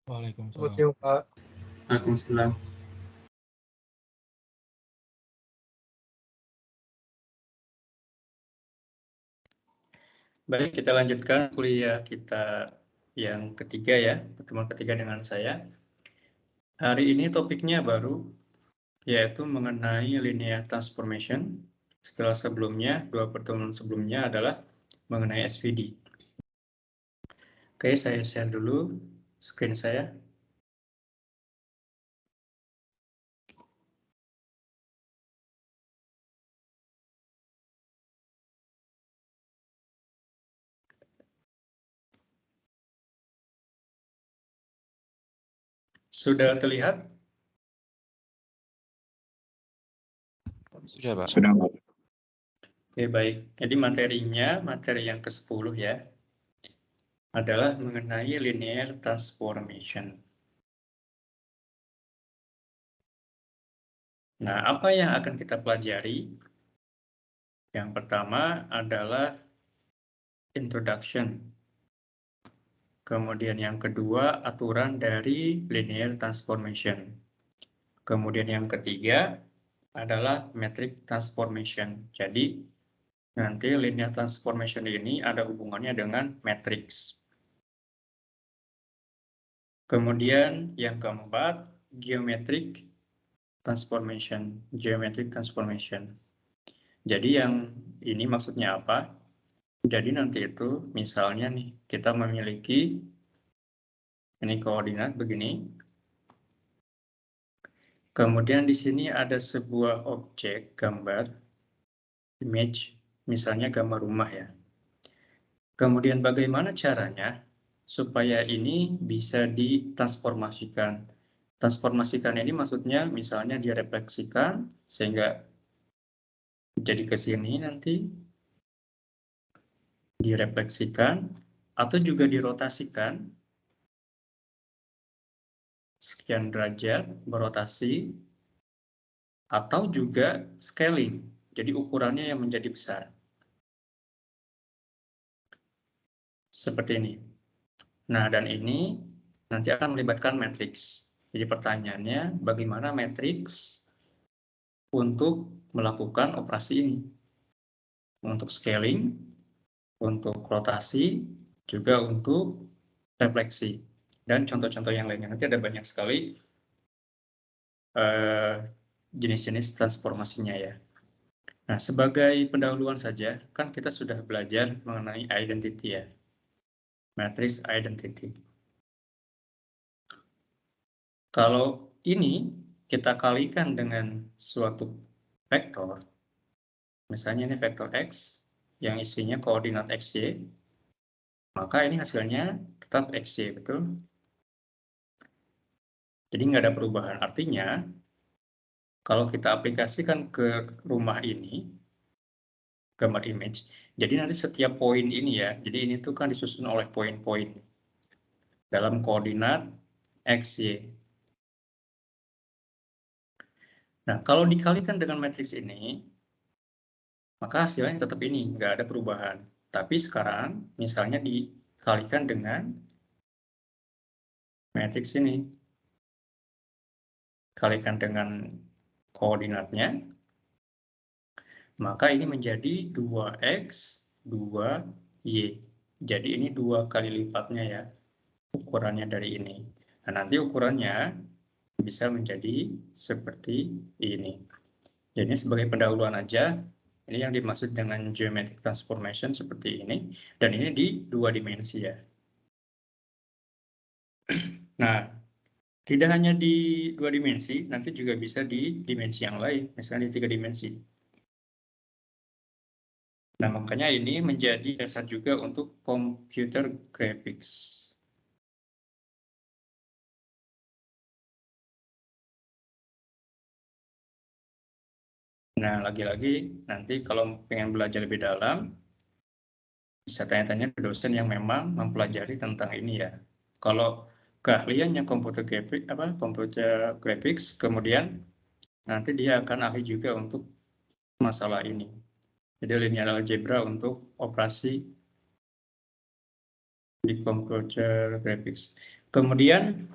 Selamat Waalaikumsalam. siang, Pak. Waalaikumsalam. Baik, kita lanjutkan kuliah kita yang ketiga ya, pertemuan ketiga dengan saya. Hari ini topiknya baru, yaitu mengenai linear transformation. Setelah sebelumnya, dua pertemuan sebelumnya adalah mengenai SVD. Oke, saya share dulu screen saya. Sudah terlihat? Sudah, Pak. Sudah, Pak. Oke, baik. Jadi materinya, materi yang ke-10 ya, adalah mengenai linear transformation. Nah, apa yang akan kita pelajari? Yang pertama adalah introduction. Kemudian yang kedua, aturan dari linear transformation. Kemudian yang ketiga adalah metric transformation. Jadi, nanti linear transformation ini ada hubungannya dengan matrix. Kemudian yang keempat, geometric transformation. Geometric transformation. Jadi yang ini maksudnya apa? Jadi nanti itu misalnya nih kita memiliki ini koordinat begini. Kemudian di sini ada sebuah objek gambar image, misalnya gambar rumah ya. Kemudian bagaimana caranya supaya ini bisa ditransformasikan? Transformasikan ini maksudnya misalnya direfleksikan sehingga jadi ke sini nanti direfleksikan atau juga dirotasikan sekian derajat berotasi atau juga scaling, jadi ukurannya yang menjadi besar. Seperti ini. Nah, dan ini nanti akan melibatkan matriks. Jadi pertanyaannya, bagaimana matriks untuk melakukan operasi ini? Untuk scaling, untuk rotasi, juga untuk refleksi. Dan contoh-contoh yang lainnya. Nanti ada banyak sekali jenis-jenis transformasinya ya. Nah, sebagai pendahuluan saja, kan kita sudah belajar mengenai identity ya. Matrix identity. Kalau ini kita kalikan dengan suatu vektor, misalnya ini vektor X, yang isinya koordinat XY, maka ini hasilnya tetap XY, betul? Jadi nggak ada perubahan. Artinya, kalau kita aplikasikan ke rumah ini, gambar image, jadi nanti setiap poin ini ya, jadi ini tuh kan disusun oleh poin-poin dalam koordinat XY. Nah, kalau dikalikan dengan matriks ini, maka hasilnya tetap ini, nggak ada perubahan. Tapi sekarang, misalnya dikalikan dengan matriks ini. Kalikan dengan koordinatnya, maka ini menjadi 2X, 2Y. Jadi ini 2 kali lipatnya ya, ukurannya dari ini. Nah, nanti ukurannya bisa menjadi seperti ini. Jadi sebagai pendahuluan aja, ini yang dimaksud dengan geometric transformation seperti ini, dan ini di 2 dimensi ya. Nah, tidak hanya di 2 dimensi, nanti juga bisa di dimensi yang lain, misalnya di 3 dimensi. Nah, makanya ini menjadi dasar juga untuk computer graphics. Nah, lagi-lagi nanti kalau pengen belajar lebih dalam, bisa tanya-tanya ke dosen yang memang mempelajari tentang ini ya. Kalau keahliannya computer graphics, kemudian nanti dia akan ahli juga untuk masalah ini. Jadi linear algebra untuk operasi di computer graphics. Kemudian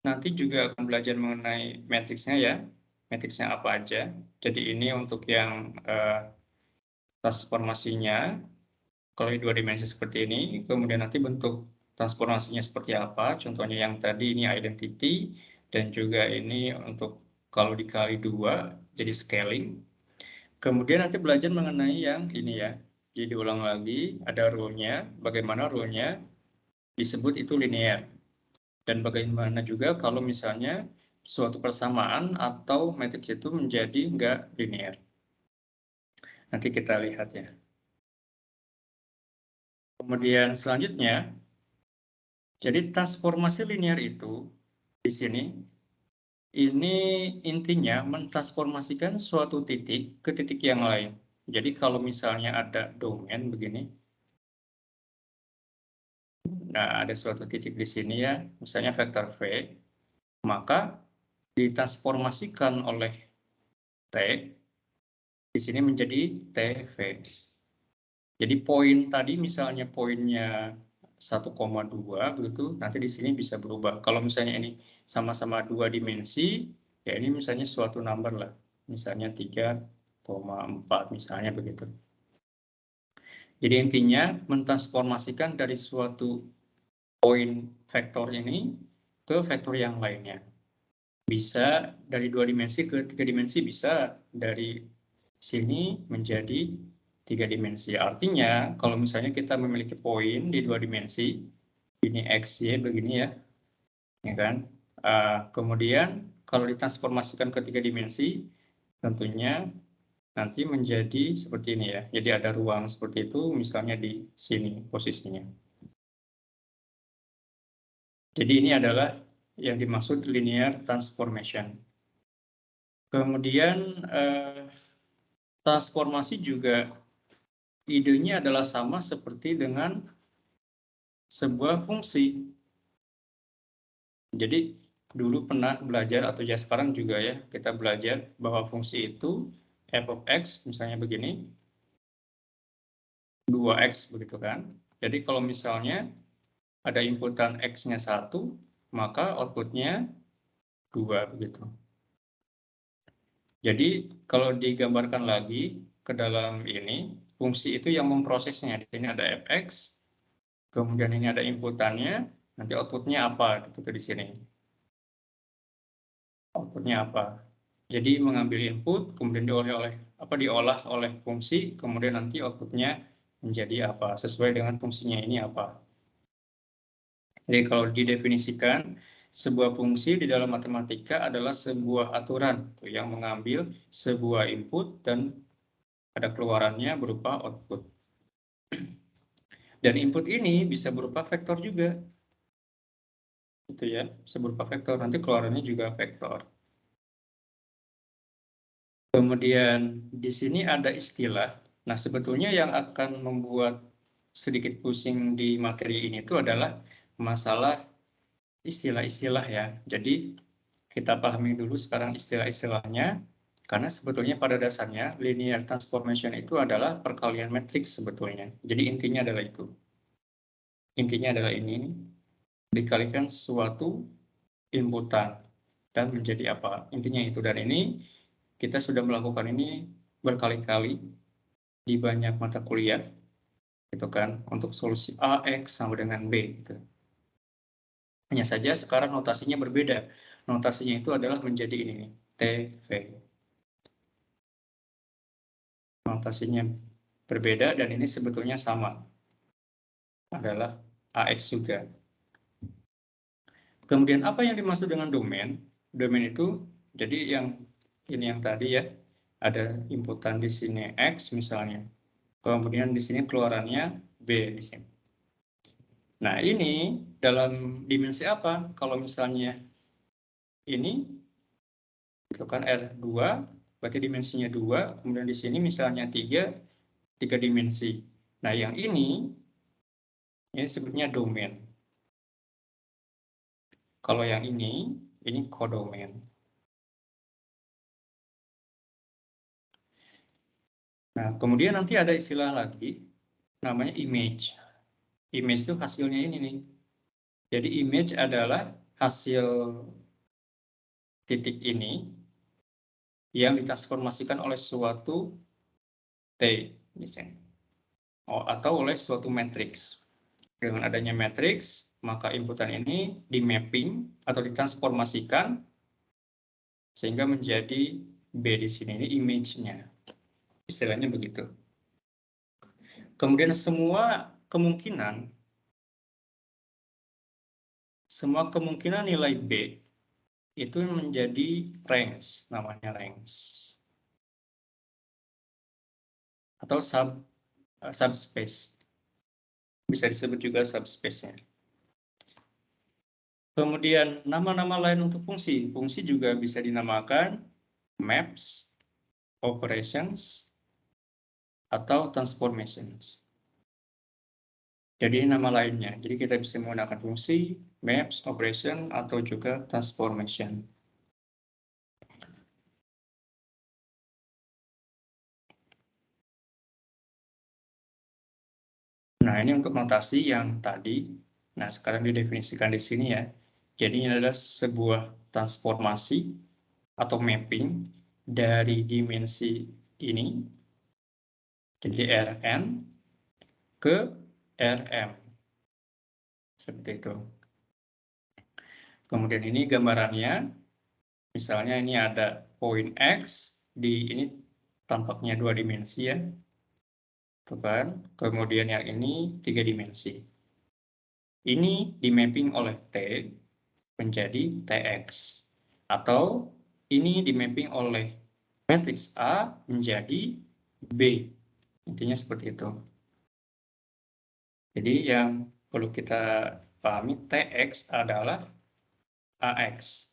nanti juga akan belajar mengenai matriksnya ya, matriksnya apa aja. Jadi ini untuk yang transformasinya, kalau di 2 dimensi seperti ini, kemudian nanti bentuk transformasinya seperti apa, contohnya yang tadi ini identity, dan juga ini untuk kalau dikali 2, jadi scaling. Kemudian nanti belajar mengenai yang ini ya, jadi ulang lagi, ada rule-nya, bagaimana rule-nya disebut itu linear. Dan bagaimana juga kalau misalnya suatu persamaan atau matriks itu menjadi nggak linear. Nanti kita lihat ya. Kemudian selanjutnya, jadi transformasi linear itu di sini, ini intinya mentransformasikan suatu titik ke titik yang lain. Jadi kalau misalnya ada domain begini, nah ada suatu titik di sini ya, misalnya vektor V, maka ditransformasikan oleh T di sini menjadi TV. Jadi poin tadi misalnya poinnya 1,2 begitu, nanti di sini bisa berubah. Kalau misalnya ini sama-sama 2 dimensi, ya ini misalnya suatu number lah, misalnya 3,4 misalnya begitu. Jadi intinya mentransformasikan dari suatu poin vektor ini ke vektor yang lainnya. Bisa dari 2 dimensi ke 3 dimensi, bisa dari sini menjadi 3 dimensi. Artinya, kalau misalnya kita memiliki poin di 2 dimensi, ini X, Y, begini ya, ya kan? Kemudian, kalau ditransformasikan ke 3 dimensi, tentunya nanti menjadi seperti ini ya. Jadi ada ruang seperti itu, misalnya di sini posisinya. Jadi ini adalah yang dimaksud linear transformation. Kemudian, transformasi juga idenya adalah sama seperti dengan sebuah fungsi. Jadi dulu pernah belajar atau ya sekarang juga ya kita belajar bahwa fungsi itu f of x misalnya begini 2x begitu kan. Jadi kalau misalnya ada inputan x-nya 1, maka outputnya 2 begitu. Jadi kalau digambarkan lagi ke dalam ini, fungsi itu yang memprosesnya. Di sini ada fx, kemudian ini ada inputannya, nanti outputnya apa gitu di sini. Outputnya apa? Jadi mengambil input, kemudian diolah oleh fungsi, kemudian nanti outputnya menjadi apa? Sesuai dengan fungsinya ini apa? Jadi kalau didefinisikan, sebuah fungsi di dalam matematika adalah sebuah aturan yang mengambil sebuah input dan ada keluarannya berupa output. Dan input ini bisa berupa vektor juga. Itu ya, bisa berupa vektor. Nanti keluarannya juga vektor. Kemudian di sini ada istilah. Nah, sebetulnya yang akan membuat sedikit pusing di materi ini itu adalah masalah istilah-istilah ya. Jadi kita pahami dulu sekarang istilah-istilahnya, karena sebetulnya pada dasarnya linear transformation itu adalah perkalian matriks sebetulnya. Jadi intinya adalah itu. Intinya adalah ini, dikalikan suatu inputan dan menjadi apa. Intinya itu. Dan ini kita sudah melakukan ini berkali-kali di banyak mata kuliah, gitu kan, untuk solusi A, X sama dengan B. Gitu. Hanya saja sekarang notasinya berbeda. Notasinya itu adalah menjadi ini nih, TV. Notasinya berbeda dan ini sebetulnya sama. Adalah AX juga. Kemudian apa yang dimaksud dengan domain? Domain itu, jadi ini yang tadi ya, ada inputan di sini X misalnya. Kemudian di sini keluarannya B di sini. Nah, ini dalam dimensi apa? Kalau misalnya ini, itu kan R2, berarti dimensinya 2, kemudian di sini misalnya 3 dimensi. Nah, yang ini sebutnya domain. Kalau yang ini kodomain. Nah, kemudian nanti ada istilah lagi, namanya image. Image itu hasilnya ini nih. Jadi image adalah hasil titik ini yang ditransformasikan oleh suatu T, misalnya. Atau oleh suatu matriks. Dengan adanya matriks, maka inputan ini di-mapping atau ditransformasikan sehingga menjadi B di sini, ini image-nya. Istilahnya begitu. Kemudian semua kemungkinan nilai B itu menjadi range, namanya range. Atau subspace. Bisa disebut juga subspace-nya. Kemudian nama-nama lain untuk fungsi. Fungsi juga bisa dinamakan maps, operations, atau transformations. Jadi nama lainnya. Jadi kita bisa menggunakan fungsi, maps, operation, atau juga transformation. Nah, ini untuk notasi yang tadi. Nah, sekarang didefinisikan di sini ya. Jadi ini adalah sebuah transformasi atau mapping dari dimensi ini, jadi Rn, ke Rm. Seperti itu. Kemudian ini gambarannya, misalnya ini ada poin X, ini tampaknya 2 dimensi ya. Tuh kan? Kemudian yang ini 3 dimensi. Ini di-mapping oleh T menjadi Tx. Atau ini di-mapping oleh matriks A menjadi B. Intinya seperti itu. Jadi yang perlu kita pahami, Tx adalah Ax.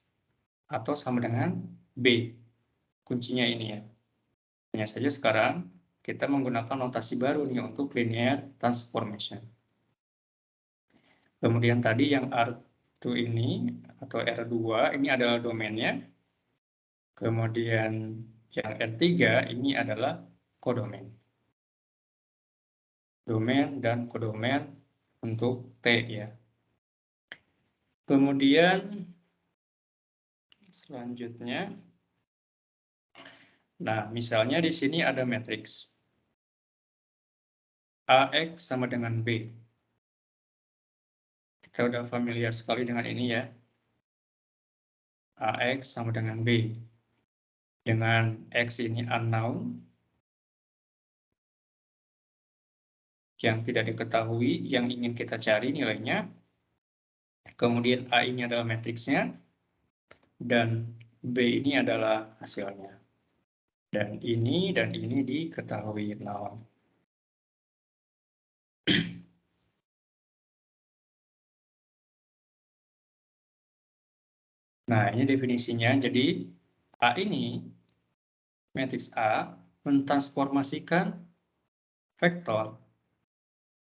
Atau sama dengan B. Kuncinya ini ya. Hanya saja sekarang kita menggunakan notasi baru nih untuk linear transformation. Kemudian tadi yang R2 ini atau R2 ini adalah domainnya. Kemudian yang R3 ini adalah kodomain. Domain dan kodomain untuk T ya. Kemudian selanjutnya, nah misalnya di sini ada matriks AX sama dengan B. Kita udah familiar sekali dengan ini ya. AX sama dengan B. Dengan X ini unknown, yang tidak diketahui, yang ingin kita cari nilainya. Kemudian A ini adalah matriksnya, dan B ini adalah hasilnya. Dan ini diketahui known. Nah, ini definisinya. Jadi, A ini, matriks A, mentransformasikan vektor.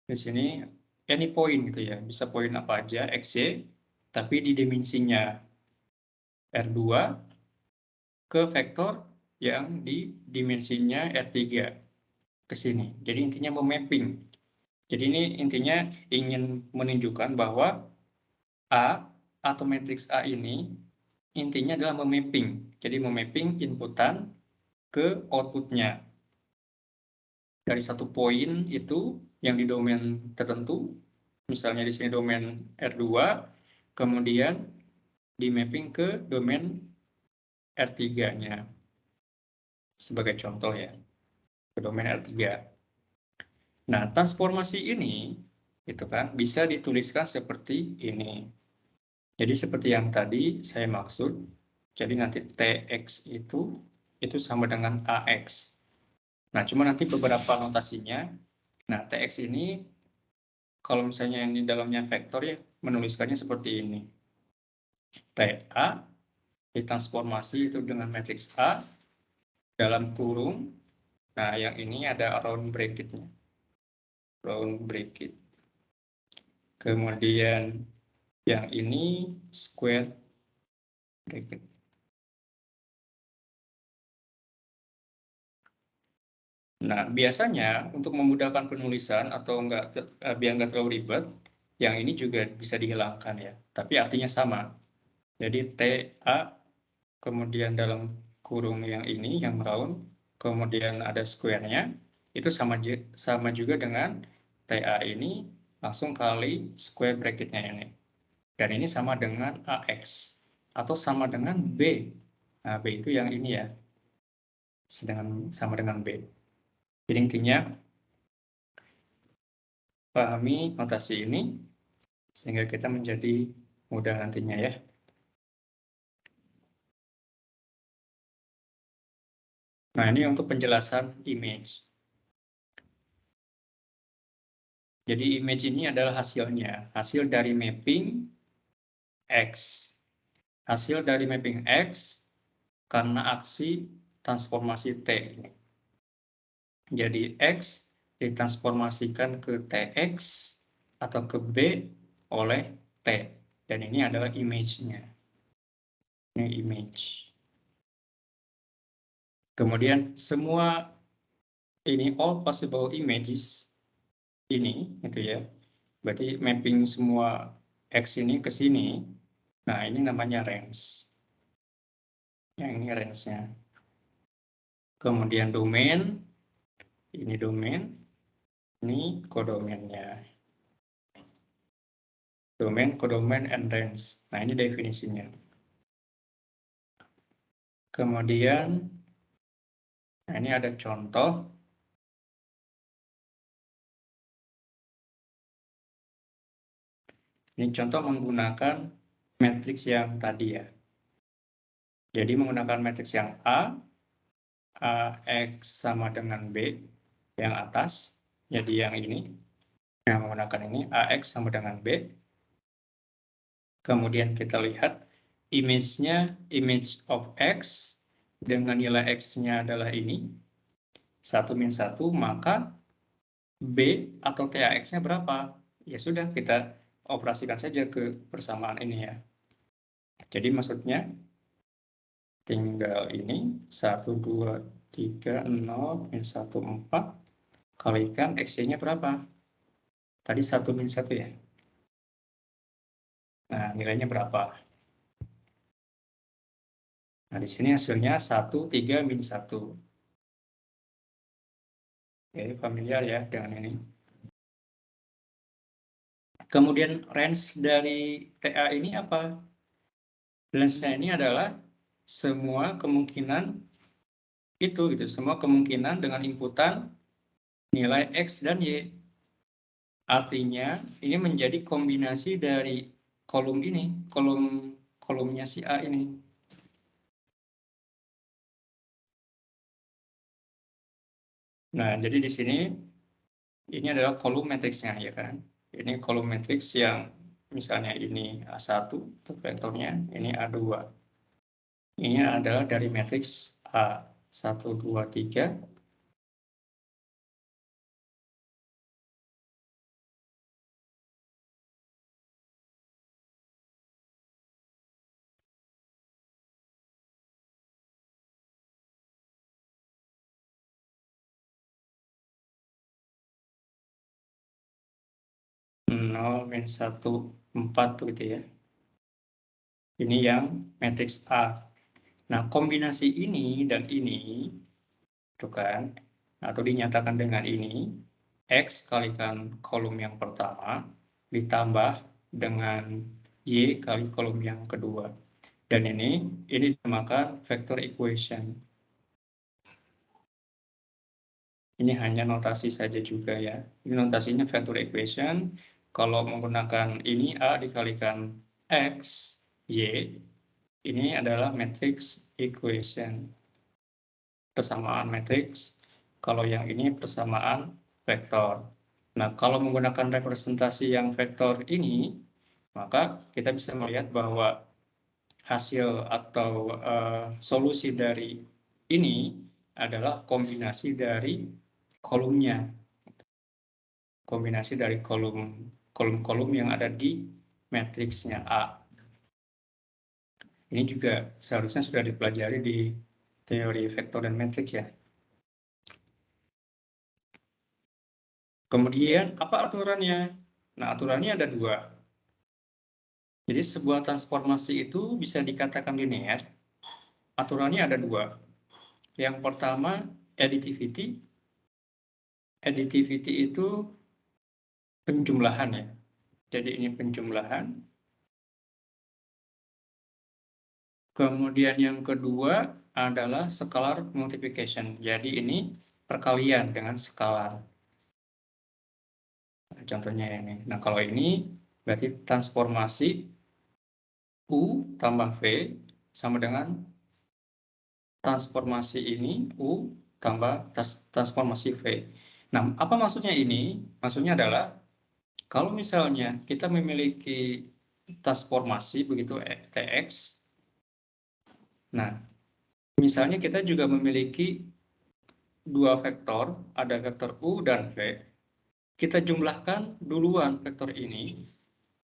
Di sini, any point gitu ya. Bisa poin apa aja, XY, tapi di dimensinya R2 ke vektor yang di dimensinya R3 ke sini. Jadi intinya memapping. Jadi ini intinya ingin menunjukkan bahwa A atau matriks A ini intinya adalah memapping. Jadi memapping inputan ke outputnya. Dari satu poin itu yang di domain tertentu, misalnya di sini domain R2, kemudian di mapping ke domain R3-nya. Sebagai contoh ya, ke domain R3. Nah, transformasi ini itu kan bisa dituliskan seperti ini. Jadi seperti yang tadi saya maksud, jadi nanti Tx itu sama dengan Ax. Nah, cuma nanti beberapa notasinya. Nah, Tx ini kalau misalnya ini dalamnya vektor ya, menuliskannya seperti ini. Ta ditransformasi itu dengan matriks A dalam kurung. Nah, yang ini ada round bracket-nya. Round bracket. Kemudian yang ini square bracket. Nah, biasanya untuk memudahkan penulisan atau biar nggak terlalu ribet, yang ini juga bisa dihilangkan ya. Tapi artinya sama. Jadi TA, kemudian dalam kurung yang ini, yang round, kemudian ada square-nya, itu sama juga dengan TA ini langsung kali square bracket-nya ini. Dan ini sama dengan AX. Atau sama dengan B. Nah, B itu yang ini ya. Sama dengan B. Jadi intinya, pahami notasi ini, sehingga kita menjadi mudah nantinya ya. Nah, ini untuk penjelasan image. Jadi image ini adalah hasilnya, hasil dari mapping X. Hasil dari mapping X karena aksi transformasi T ini. Jadi X ditransformasikan ke TX atau ke B oleh T. Dan ini adalah image-nya. Ini image. Kemudian semua ini all possible images ini gitu ya. Berarti mapping semua X ini ke sini. Nah, ini namanya range. Yang ini range-nya. Kemudian domain, ini domain, ini kodomainnya. Domain, kodomain, and range. Nah, ini definisinya. Kemudian, nah ini ada contoh. Ini contoh menggunakan matriks yang tadi ya. Jadi menggunakan matriks yang A, AX sama dengan B, yang atas. Jadi yang ini, yang menggunakan ini, AX sama dengan B. Kemudian kita lihat image-nya, image of X, dengan nilai X-nya adalah ini, 1-1, maka B atau TAX-nya berapa? Ya sudah, kita operasikan saja ke persamaan ini ya. Jadi maksudnya, tinggal ini, 1, 2, 3, 0, min 1, 4, kalikan X-nya berapa? Tadi 1-1 ya. Nah, nilainya berapa? Nah, di sini hasilnya 1, 3, min 1. Oke, familiar ya dengan ini. Kemudian range dari TA ini apa? Range-nya ini adalah semua kemungkinan itu gitu, semua kemungkinan dengan inputan nilai X dan Y. Artinya ini menjadi kombinasi dari kolom ini, kolomnya si A ini. Nah, jadi di sini ini adalah kolom matriksnya ya kan. Ini kolom matriks yang misalnya ini A1 untuk vektornya, ini A2. Ini adalah dari matriks A1, 2, 3. Nol, min 1, 4 begitu ya. Ini yang matriks A. Nah, kombinasi ini dan ini, itu kan, atau dinyatakan dengan ini, X kalikan kolom yang pertama, ditambah dengan Y kali kolom yang kedua. Dan ini dinamakan vector equation. Ini hanya notasi saja juga ya. Ini notasinya vector equation. Kalau menggunakan ini A dikalikan X, Y, ini adalah matrix equation. Persamaan matrix. Kalau yang ini persamaan vektor. Nah, kalau menggunakan representasi yang vektor ini, maka kita bisa melihat bahwa hasil atau solusi dari ini adalah kombinasi dari kolomnya. Kombinasi dari kolom-kolom yang ada di matriksnya A. Ini juga seharusnya sudah dipelajari di teori vektor dan matriks ya. Kemudian apa aturannya? Nah, aturannya ada dua. Jadi sebuah transformasi itu bisa dikatakan linear. Aturannya ada dua. Yang pertama, additivity. Additivity itu penjumlahan ya. Jadi ini penjumlahan. Kemudian yang kedua adalah scalar multiplication. Jadi ini perkalian dengan skalar. Contohnya ini. Nah, kalau ini berarti transformasi U tambah V sama dengan transformasi ini U tambah transformasi V. Nah, apa maksudnya ini? Maksudnya adalah kalau misalnya kita memiliki transformasi begitu TX, nah misalnya kita juga memiliki dua vektor, ada vektor U dan V, kita jumlahkan duluan vektor ini,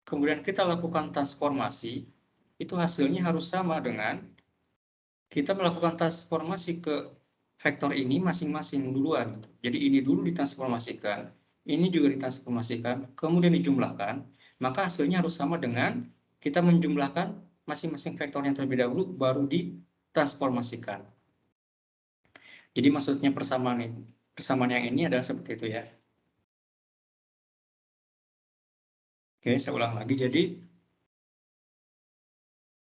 kemudian kita lakukan transformasi, itu hasilnya harus sama dengan kita melakukan transformasi ke vektor ini masing-masing duluan. Jadi ini dulu ditransformasikan, ini juga ditransformasikan, kemudian dijumlahkan, maka hasilnya harus sama dengan kita menjumlahkan masing-masing vektor yang terlebih dahulu, baru ditransformasikan. Jadi maksudnya persamaan yang ini adalah seperti itu ya. Oke, saya ulang lagi. Jadi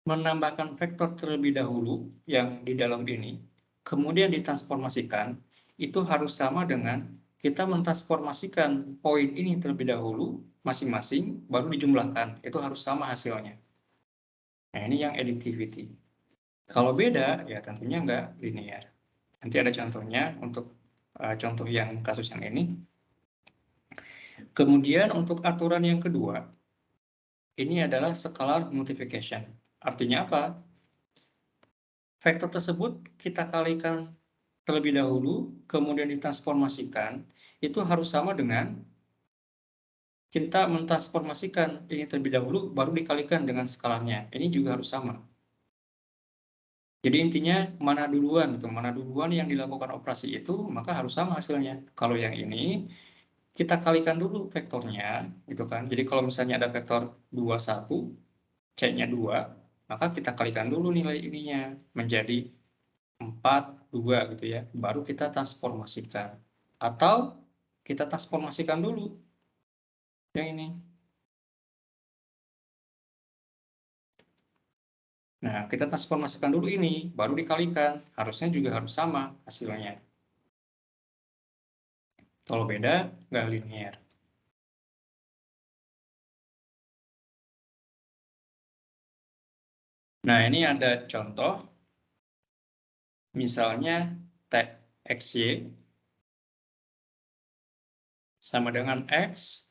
menambahkan vektor terlebih dahulu yang di dalam ini, kemudian ditransformasikan, itu harus sama dengan kita mentransformasikan poin ini terlebih dahulu, masing-masing, baru dijumlahkan. Itu harus sama hasilnya. Nah, ini yang additivity. Kalau beda, ya tentunya nggak linear. Nanti ada contohnya untuk contoh yang kasus yang ini. Kemudian untuk aturan yang kedua, ini adalah scalar multiplication. Artinya apa? Vektor tersebut kita kalikan terlebih dahulu, kemudian ditransformasikan, itu harus sama dengan kita mentransformasikan ini terlebih dahulu, baru dikalikan dengan skalarnya. Ini juga harus sama. Jadi intinya mana duluan yang dilakukan operasi itu, maka harus sama hasilnya. Kalau yang ini kita kalikan dulu vektornya, gitu kan. Jadi kalau misalnya ada vektor 21, C-nya 2, maka kita kalikan dulu nilai ininya menjadi 4, 2 gitu ya. Baru kita transformasikan. Atau kita transformasikan dulu yang ini. Nah, kita transformasikan dulu ini, baru dikalikan. Harusnya juga harus sama hasilnya. Kalau beda, nggak linear. Nah, ini ada contoh. Misalnya, TXY sama dengan X,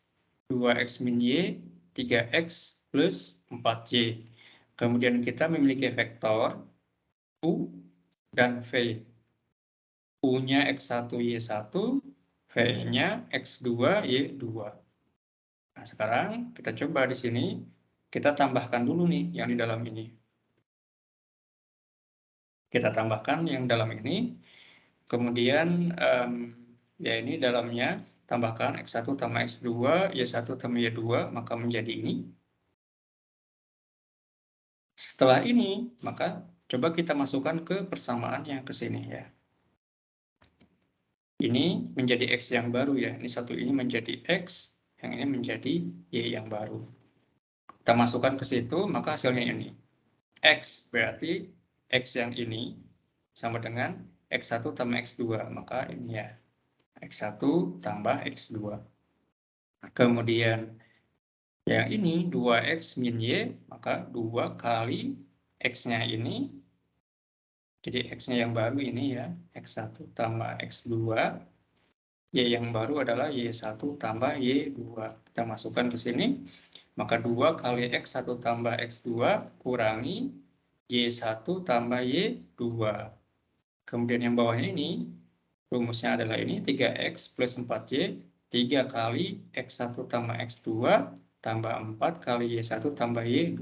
2X min Y, 3X plus 4Y. Kemudian kita memiliki vektor U dan V. U-nya X1, Y1, V-nya X2, Y2. Nah, sekarang kita coba di sini, kita tambahkan dulu nih yang di dalam ini. Kita tambahkan yang dalam ini, kemudian ya ini dalamnya, tambahkan X1 tambah X2, Y1 tambah Y2, maka menjadi ini. Setelah ini, maka coba kita masukkan ke persamaan yang ke sini ya. Ini menjadi X yang baru ya. Ini satu ini menjadi X, yang ini menjadi Y yang baru. Kita masukkan ke situ, maka hasilnya ini. X berarti X yang ini sama dengan X1 tambah X2. Maka ini ya, X1 tambah X2. Kemudian yang ini 2X min Y, maka 2 kali X-nya ini. Jadi X-nya yang baru ini ya, X1 tambah X2. Y yang baru adalah Y1 tambah Y2. Kita masukkan ke sini. Maka 2 kali X1 tambah X2 kurangi Y1 tambah Y2. Kemudian yang bawahnya ini, rumusnya adalah ini, 3X plus 4Y, 3 kali X1 tambah X2, tambah 4 kali Y1 tambah Y2.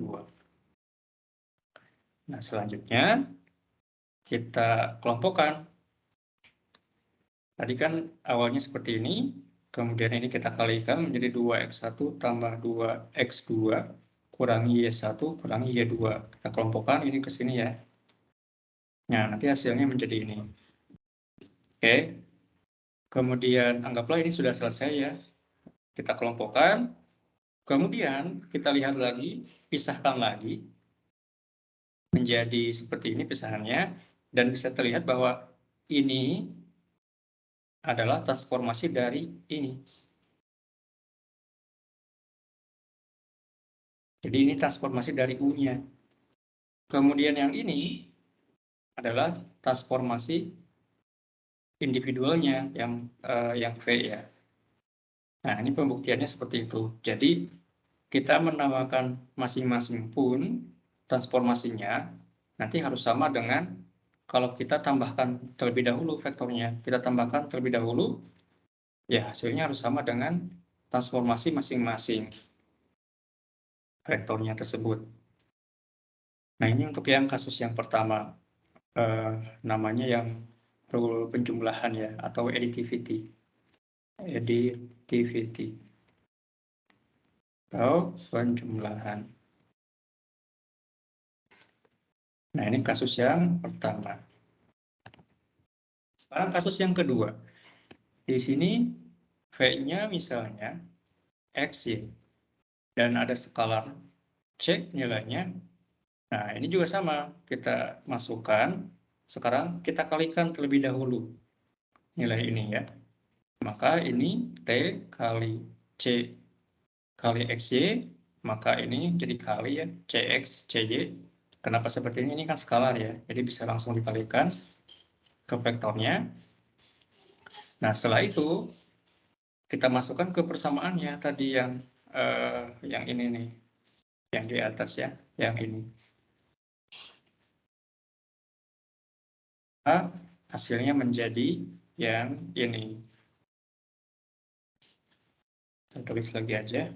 Nah, selanjutnya kita kelompokkan. Tadi kan awalnya seperti ini, Kemudian ini kita kalikan menjadi 2x1 tambah 2x2 kurangi y1 kurangi y2. Kita kelompokkan ini ke sini ya. Nah, nanti hasilnya menjadi ini. Oke. Kemudian anggaplah ini sudah selesai ya. Kita kelompokkan. Kemudian kita lihat lagi, pisahkan lagi menjadi seperti ini pisahannya, dan bisa terlihat bahwa ini adalah transformasi dari ini. Jadi ini transformasi dari U-nya. Kemudian yang ini adalah transformasi individualnya yang V ya. Nah, ini pembuktiannya seperti itu. Jadi kita menambahkan masing-masing pun transformasinya nanti harus sama dengan kalau kita tambahkan terlebih dahulu vektornya. Kita tambahkan terlebih dahulu, ya hasilnya harus sama dengan transformasi masing-masing vektornya tersebut. Nah, ini untuk yang kasus yang pertama, namanya yang rule penjumlahan ya, atau additivity. Additivity. Atau penjumlahan. Nah, ini kasus yang pertama. Sekarang kasus yang kedua. Di sini V-nya misalnya X, Y. Dan ada skalar C nilainya. Nah, ini juga sama. Kita masukkan. Sekarang kita kalikan terlebih dahulu nilai ini ya. Maka ini T kali C kali XY. Maka ini jadi kali ya CX, CY. Kenapa seperti ini? Ini kan skalar ya. Jadi bisa langsung dikalikan ke vektornya. Nah, setelah itu kita masukkan ke persamaannya tadi yang ini nih, yang di atas ya, yang ini. Hasilnya menjadi yang ini. Kita tulis lagi aja.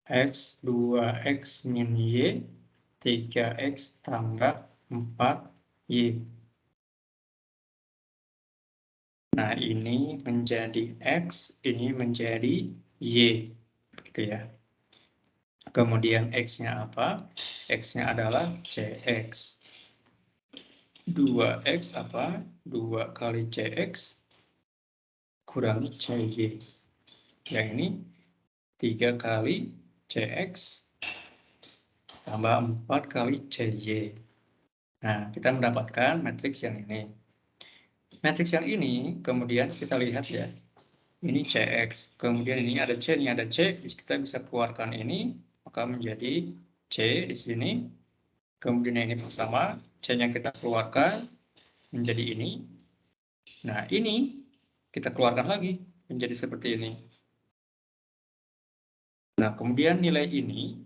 X 2X min Y, 3X tambah 4Y. Nah, ini menjadi X, ini menjadi Y. Begitu ya. Kemudian X-nya apa? X-nya adalah CX. 2X apa? 2 kali CX kurangi CY. Yang ini 3 kali CX tambah 4 kali CY. Nah, kita mendapatkan matriks yang ini. Matriks yang ini, kemudian kita lihat ya, ini CX, kemudian ini ada C, ini ada C, kita bisa keluarkan ini, maka menjadi C di sini, kemudian ini bersama, C-nya kita keluarkan, menjadi ini. Nah, ini kita keluarkan lagi, menjadi seperti ini. Nah, kemudian nilai ini,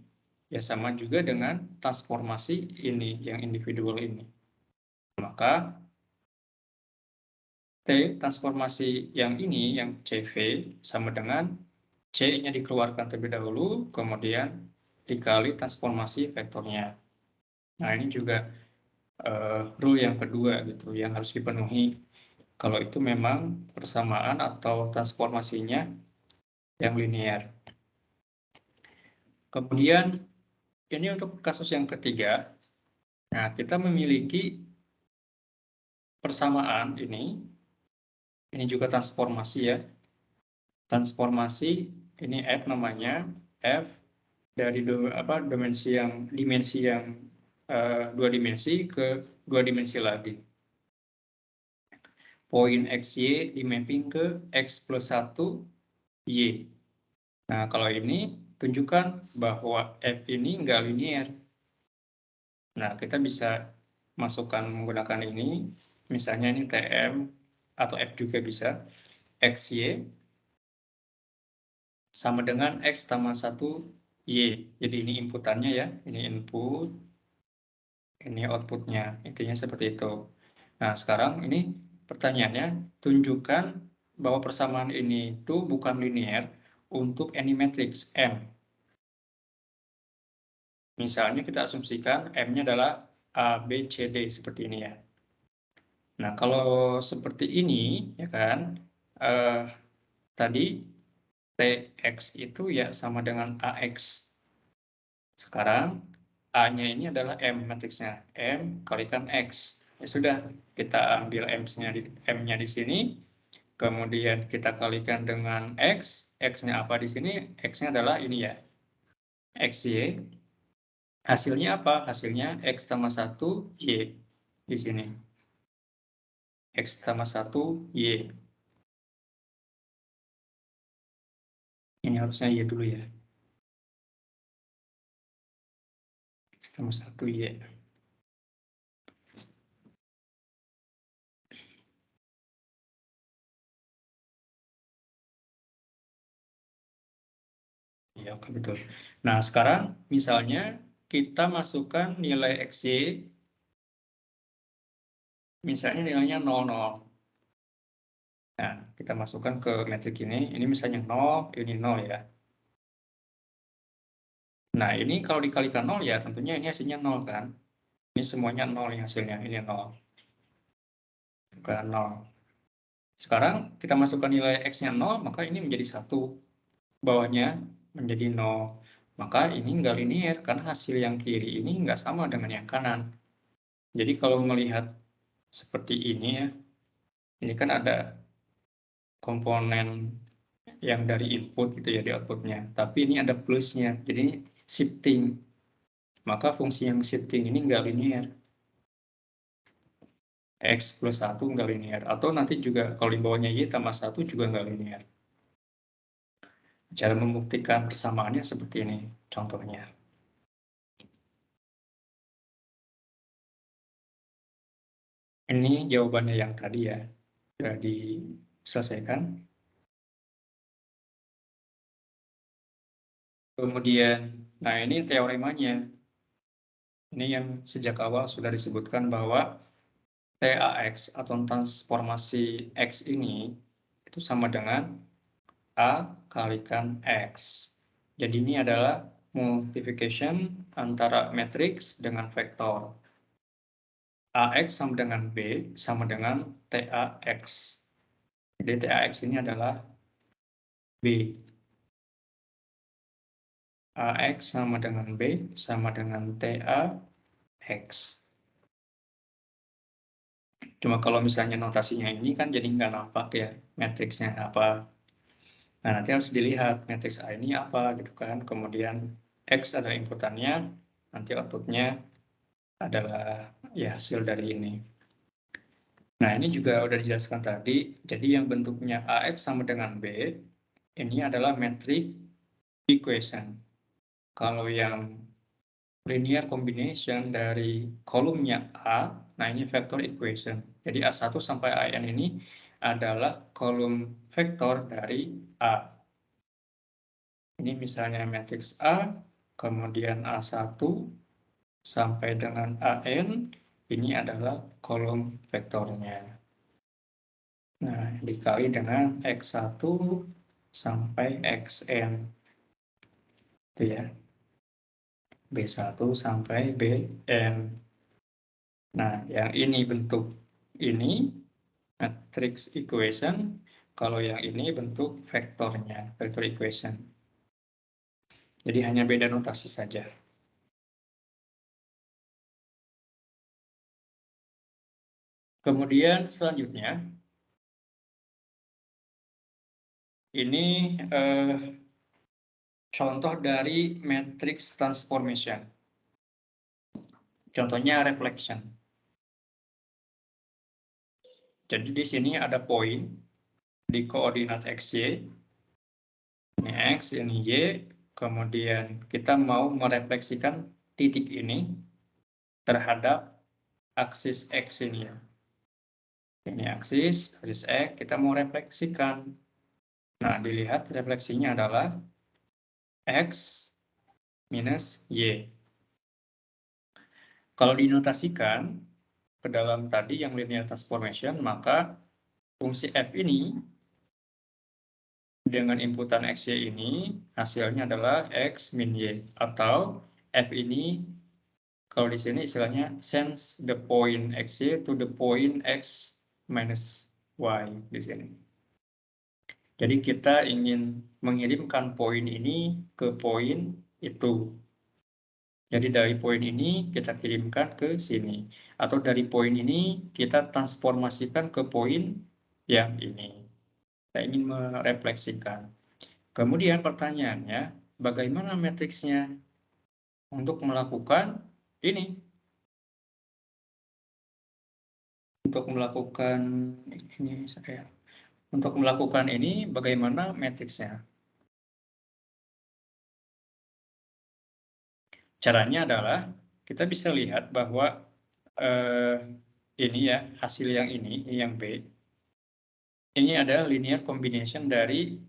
ya sama juga dengan transformasi ini, yang individual ini. Maka T transformasi yang ini, yang CV, sama dengan C-nya dikeluarkan terlebih dahulu, kemudian dikali transformasi vektornya. Nah, ini juga rule yang kedua gitu, yang harus dipenuhi. Kalau itu memang persamaan atau transformasinya yang linear. Kemudian, ini untuk kasus yang ketiga. Nah, kita memiliki persamaan ini juga transformasi ya. Transformasi ini F namanya, F dari dimensi yang dua dimensi ke dua dimensi lagi. Poin XY di mapping ke X plus 1 Y. Nah, kalau ini tunjukkan bahwa F ini nggak linear. Nah, kita bisa masukkan menggunakan ini, misalnya ini TM atau F juga bisa, XY sama dengan X tambah 1 Y. Jadi ini inputannya ya, ini input, ini outputnya, intinya seperti itu. Nah, sekarang ini pertanyaannya, tunjukkan bahwa persamaan ini itu bukan linear untuk any matrix M. Misalnya kita asumsikan M-nya adalah A, B, C, D, seperti ini ya. Nah, kalau seperti ini, ya kan, tadi TX itu ya sama dengan AX. Sekarang A-nya ini adalah M matriksnya, M kalikan X. Ya sudah, kita ambil M-nya di sini, kemudian kita kalikan dengan X, X-nya apa di sini? X-nya adalah ini ya, XY. Hasilnya apa? Hasilnya X tambah 1, Y di sini. X tambah 1, Y. Ini harusnya Y dulu ya. X tambah 1, Y. Ya, oke, betul. Nah, sekarang misalnya kita masukkan nilai XY, misalnya nilainya 00. Nah, kita masukkan ke metrik ini misalnya 0, ini 0 ya. Nah, ini kalau dikalikan 0 ya, tentunya ini hasilnya 0 kan. Ini semuanya 0 yang hasilnya, ini 0. Bukan 0. Sekarang kita masukkan nilai X-nya 0, maka ini menjadi 1. Bawahnya menjadi 0. Maka ini nggak linear, karena hasil yang kiri ini nggak sama dengan yang kanan. Jadi kalau melihat seperti ini ya, ini kan ada komponen yang dari input gitu ya di outputnya. Tapi ini ada plusnya, jadi ini shifting. Maka fungsi yang shifting ini nggak linear. X plus 1 nggak linear. Atau nanti juga kalau di bawahnya Y tambah 1 juga nggak linear. Cara membuktikan persamaannya seperti ini contohnya. Ini jawabannya yang tadi ya, sudah diselesaikan. Kemudian, nah ini teoremanya. Ini yang sejak awal sudah disebutkan bahwa TAX atau transformasi X ini itu sama dengan A kalikan X. Jadi ini adalah multiplication antara matriks dengan vektor. AX sama dengan B sama dengan TAX. Jadi TAX ini adalah B. AX sama dengan B sama dengan TAX. Cuma kalau misalnya notasinya ini kan jadi nggak nampak ya matriksnya apa. Nah, nanti harus dilihat matriks A ini apa gitu kan. Kemudian X adalah inputannya, nanti outputnya adalah ya hasil dari ini. Nah, ini juga udah dijelaskan tadi. Jadi yang bentuknya AX sama dengan B, ini adalah metric equation. Kalau yang linear combination dari kolomnya A, nah ini vector equation. Jadi A1 sampai AN ini adalah kolom vektor dari A. Ini misalnya matriks A, kemudian A1 sampai dengan AN, ini adalah kolom vektornya. Nah, dikali dengan X1 sampai XN. Itu ya. B1 sampai Bn. Nah, yang ini bentuk ini, matrix equation. Kalau yang ini bentuk vektornya, vector equation. Jadi hanya beda notasi saja. Kemudian selanjutnya, ini contoh dari matrix transformation. Contohnya reflection. Jadi di sini ada poin di koordinat XY. Ini X, ini Y. Kemudian kita mau merefleksikan titik ini terhadap aksis X ini ya. Ini aksis X, kita mau refleksikan. Nah, dilihat refleksinya adalah X minus Y. Kalau dinotasikan ke dalam tadi yang linear transformation, maka fungsi F ini dengan inputan XY ini hasilnya adalah X min Y. Atau F ini kalau di sini istilahnya sends the point xy to the point x minus y di sini. Jadi kita ingin mengirimkan poin ini ke poin itu. Jadi dari poin ini kita kirimkan ke sini. Atau dari poin ini kita transformasikan ke poin yang ini. Kita ingin merefleksikan. Kemudian pertanyaannya, bagaimana matriksnya? Untuk melakukan ini. Untuk melakukan ini saya. Untuk melakukan ini bagaimana matriksnya? Caranya adalah kita bisa lihat bahwa ini ya hasil yang ini yang B. Ini adalah linear combination dari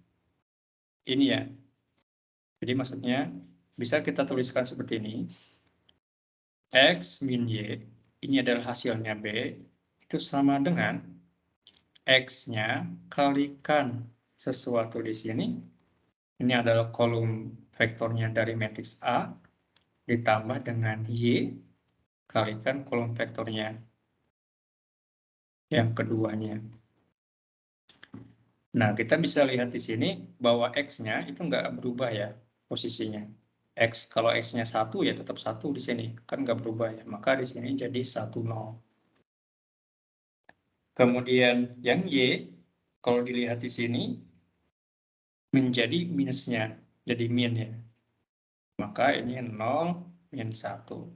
ini ya. Jadi maksudnya bisa kita tuliskan seperti ini. X min Y, ini adalah hasilnya B, itu sama dengan X-nya kalikan sesuatu di sini. Ini adalah kolom vektornya dari matriks A, ditambah dengan Y, kalikan kolom vektornya yang keduanya. Nah, kita bisa lihat di sini bahwa X-nya itu nggak berubah ya posisinya. X, kalau X-nya 1 ya tetap 1 di sini. Kan nggak berubah ya. Maka di sini jadi 1, 0. Kemudian yang Y, kalau dilihat di sini, menjadi minusnya. Jadi min ya. Maka ini 0, min 1.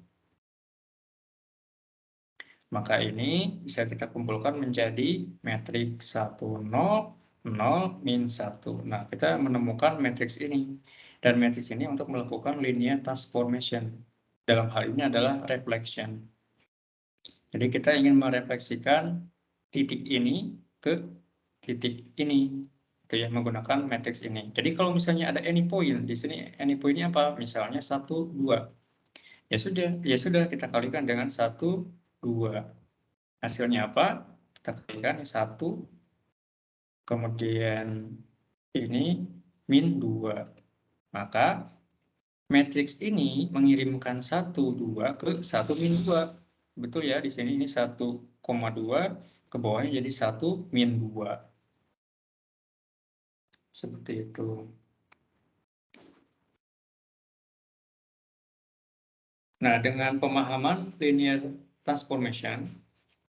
Maka ini bisa kita kumpulkan menjadi matriks 1, 0, 0, min 1. Nah, kita menemukan matriks ini. Dan matriks ini untuk melakukan linear transformation. Dalam hal ini adalah reflection. Jadi kita ingin merefleksikan titik ini ke titik ini. Itu ya, menggunakan matriks ini. Jadi kalau misalnya ada any point, di sini any point-nya apa? Misalnya 1, 2. Ya sudah kita kalikan dengan 1, 2. Hasilnya apa? Kita kalikan 1, kemudian ini min 2. Maka matriks ini mengirimkan 1, 2 ke 1, min 2. Betul ya, di sini ini 1,2, ke bawahnya jadi 1, min 2. Seperti itu. Nah, dengan pemahaman linear transformation,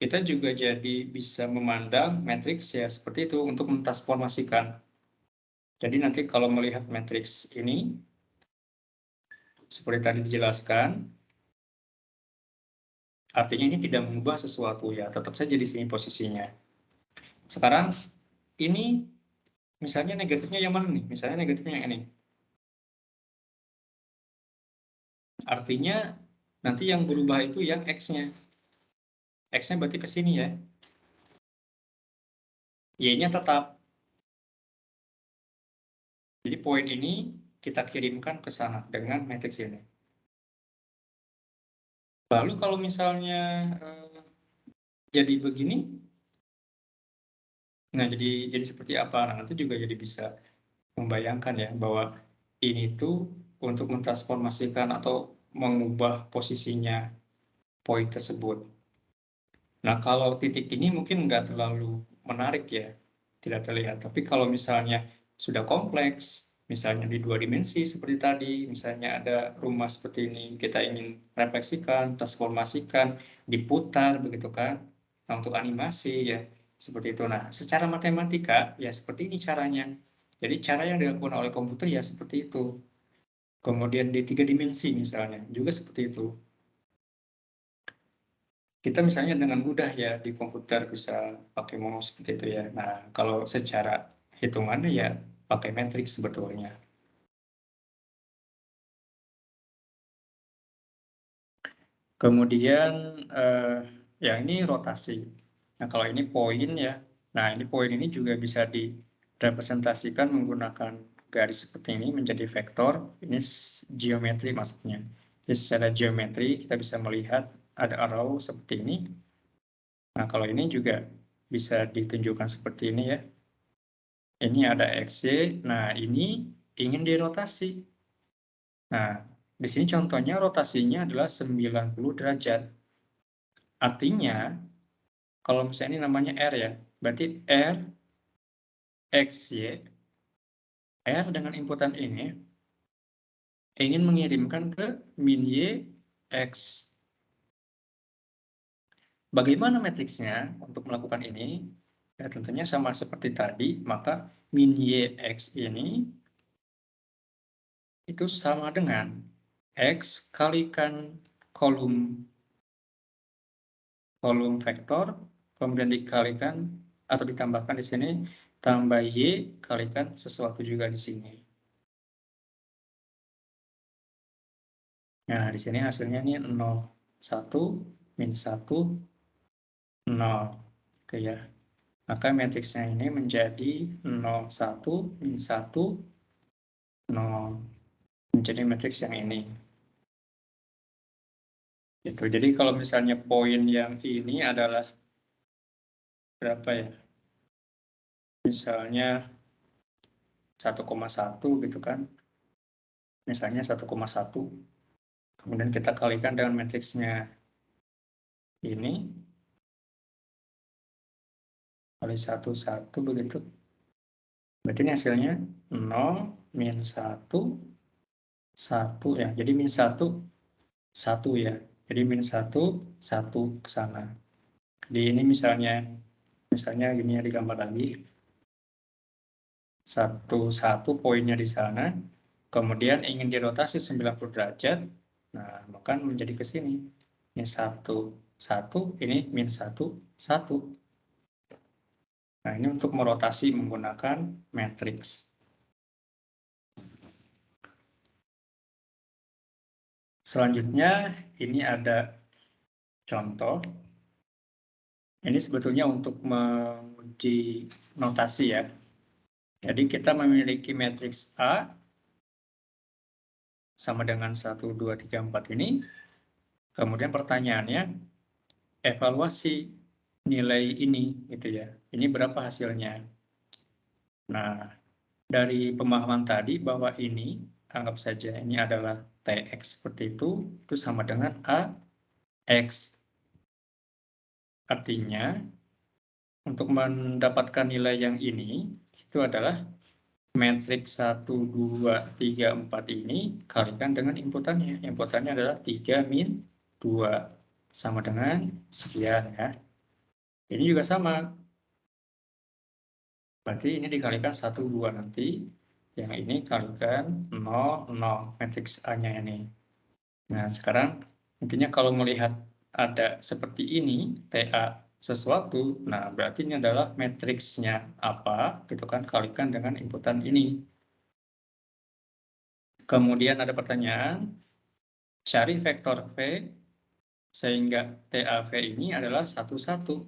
kita juga jadi bisa memandang matriks ya seperti itu untuk mentransformasikan. Jadi nanti kalau melihat matriks ini, seperti tadi dijelaskan, artinya ini tidak mengubah sesuatu ya, tetap saja di sini posisinya. Sekarang ini misalnya negatifnya yang mana nih? Misalnya negatifnya yang ini. Artinya nanti yang berubah itu yang X-nya. X-nya berarti ke sini ya. Y-nya tetap. Jadi poin ini kita kirimkan ke sana dengan matriks ini. Lalu kalau misalnya jadi begini, nah jadi seperti apa? Nah, nanti juga jadi bisa membayangkan ya bahwa ini tuh untuk mentransformasikan atau mengubah posisinya poin tersebut. Nah, kalau titik ini mungkin nggak terlalu menarik ya, tidak terlihat. Tapi kalau misalnya sudah kompleks, misalnya di 2 dimensi seperti tadi, misalnya ada rumah seperti ini, kita ingin refleksikan, transformasikan, diputar, begitu kan. Nah, untuk animasi ya, seperti itu. Nah, secara matematika ya seperti ini caranya. Jadi cara yang dilakukan oleh komputer ya seperti itu. Kemudian di 3 dimensi misalnya, juga seperti itu. Kita misalnya dengan mudah ya di komputer bisa pakai mouse seperti itu ya. Nah, kalau secara hitungannya ya pakai matriks sebetulnya. Kemudian yang ini rotasi. Nah, kalau ini poin ya. Nah, ini poin ini juga bisa direpresentasikan menggunakan garis seperti ini menjadi vektor. Ini geometri maksudnya. Jadi secara geometri kita bisa melihat ada arrow seperti ini. Nah, kalau ini juga bisa ditunjukkan seperti ini ya. Ini ada XY, nah ini ingin dirotasi. Nah, Di sini contohnya rotasinya adalah 90 derajat. Artinya, kalau misalnya ini namanya R ya, berarti R, X, Y, R dengan inputan ini ingin mengirimkan ke min Y, X. Bagaimana matriksnya untuk melakukan ini? Ya, tentunya sama seperti tadi, maka min Y, X ini itu sama dengan X kalikan kolom vektor, kemudian dikalikan atau ditambahkan di sini tambah Y kalikan sesuatu juga di sini. Nah, di sini hasilnya ini 0, 1, min 1, 0. Gitu ya. Maka matriksnya ini menjadi 0, 1, min 1, 0. Menjadi matriks yang ini. Gitu. Jadi kalau misalnya poin yang ini adalah berapa ya? Misalnya 1,1 gitu kan. Misalnya 1,1. Kemudian kita kalikan dengan matriksnya ini. Kali 1, 1 begitu. Berarti ini hasilnya 0, min 1, 1 ya. Jadi min 1, 1 ya. Jadi min 1, 1 ke sana. Di ini misalnya gini ya digambar lagi. 1, 1 poinnya di sana. Kemudian ingin dirotasi 90 derajat. Nah, maka menjadi ke sini. Min 1, 1, ini min 1, 1. Nah, ini untuk merotasi menggunakan matriks. Selanjutnya, ini ada contoh. Ini sebetulnya untuk menguji notasi ya. Jadi kita memiliki matriks A sama dengan 1, 2, 3, 4 ini. Kemudian pertanyaannya, evaluasi nilai ini gitu ya. Ini berapa hasilnya? Nah, dari pemahaman tadi bahwa ini, anggap saja ini adalah TX seperti itu sama dengan AX. Artinya, untuk mendapatkan nilai yang ini, itu adalah matriks 1, 2, 3, 4 ini kalikan dengan inputannya. Inputannya adalah 3 min 2. Sama dengan sekian ya. Ini juga sama. Berarti ini dikalikan 1, 2 nanti. Yang ini kalikan 0, 0. Matriks A-nya ini. Nah, sekarang intinya kalau melihat ada seperti ini, TA sesuatu, nah berarti ini adalah matriksnya apa, gitu kan, kalikan dengan inputan ini. Kemudian ada pertanyaan, cari vektor V sehingga TAV ini adalah 1, 1.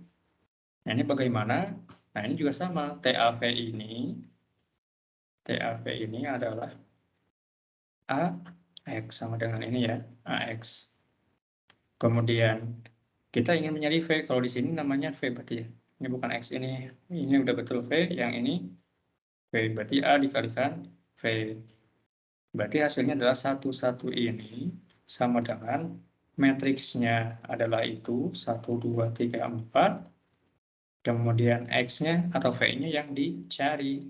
Nah, ini bagaimana? Nah, ini juga sama, TAV ini adalah AX sama dengan ini ya, AX. Kemudian kita ingin mencari V, kalau di sini namanya V berarti ya. Ini bukan X ini udah betul V, yang ini V, berarti A dikalikan V. Berarti hasilnya adalah 1, 1 ini sama dengan matriksnya adalah itu 1, 2, 3, 4. Kemudian X-nya atau V-nya yang dicari.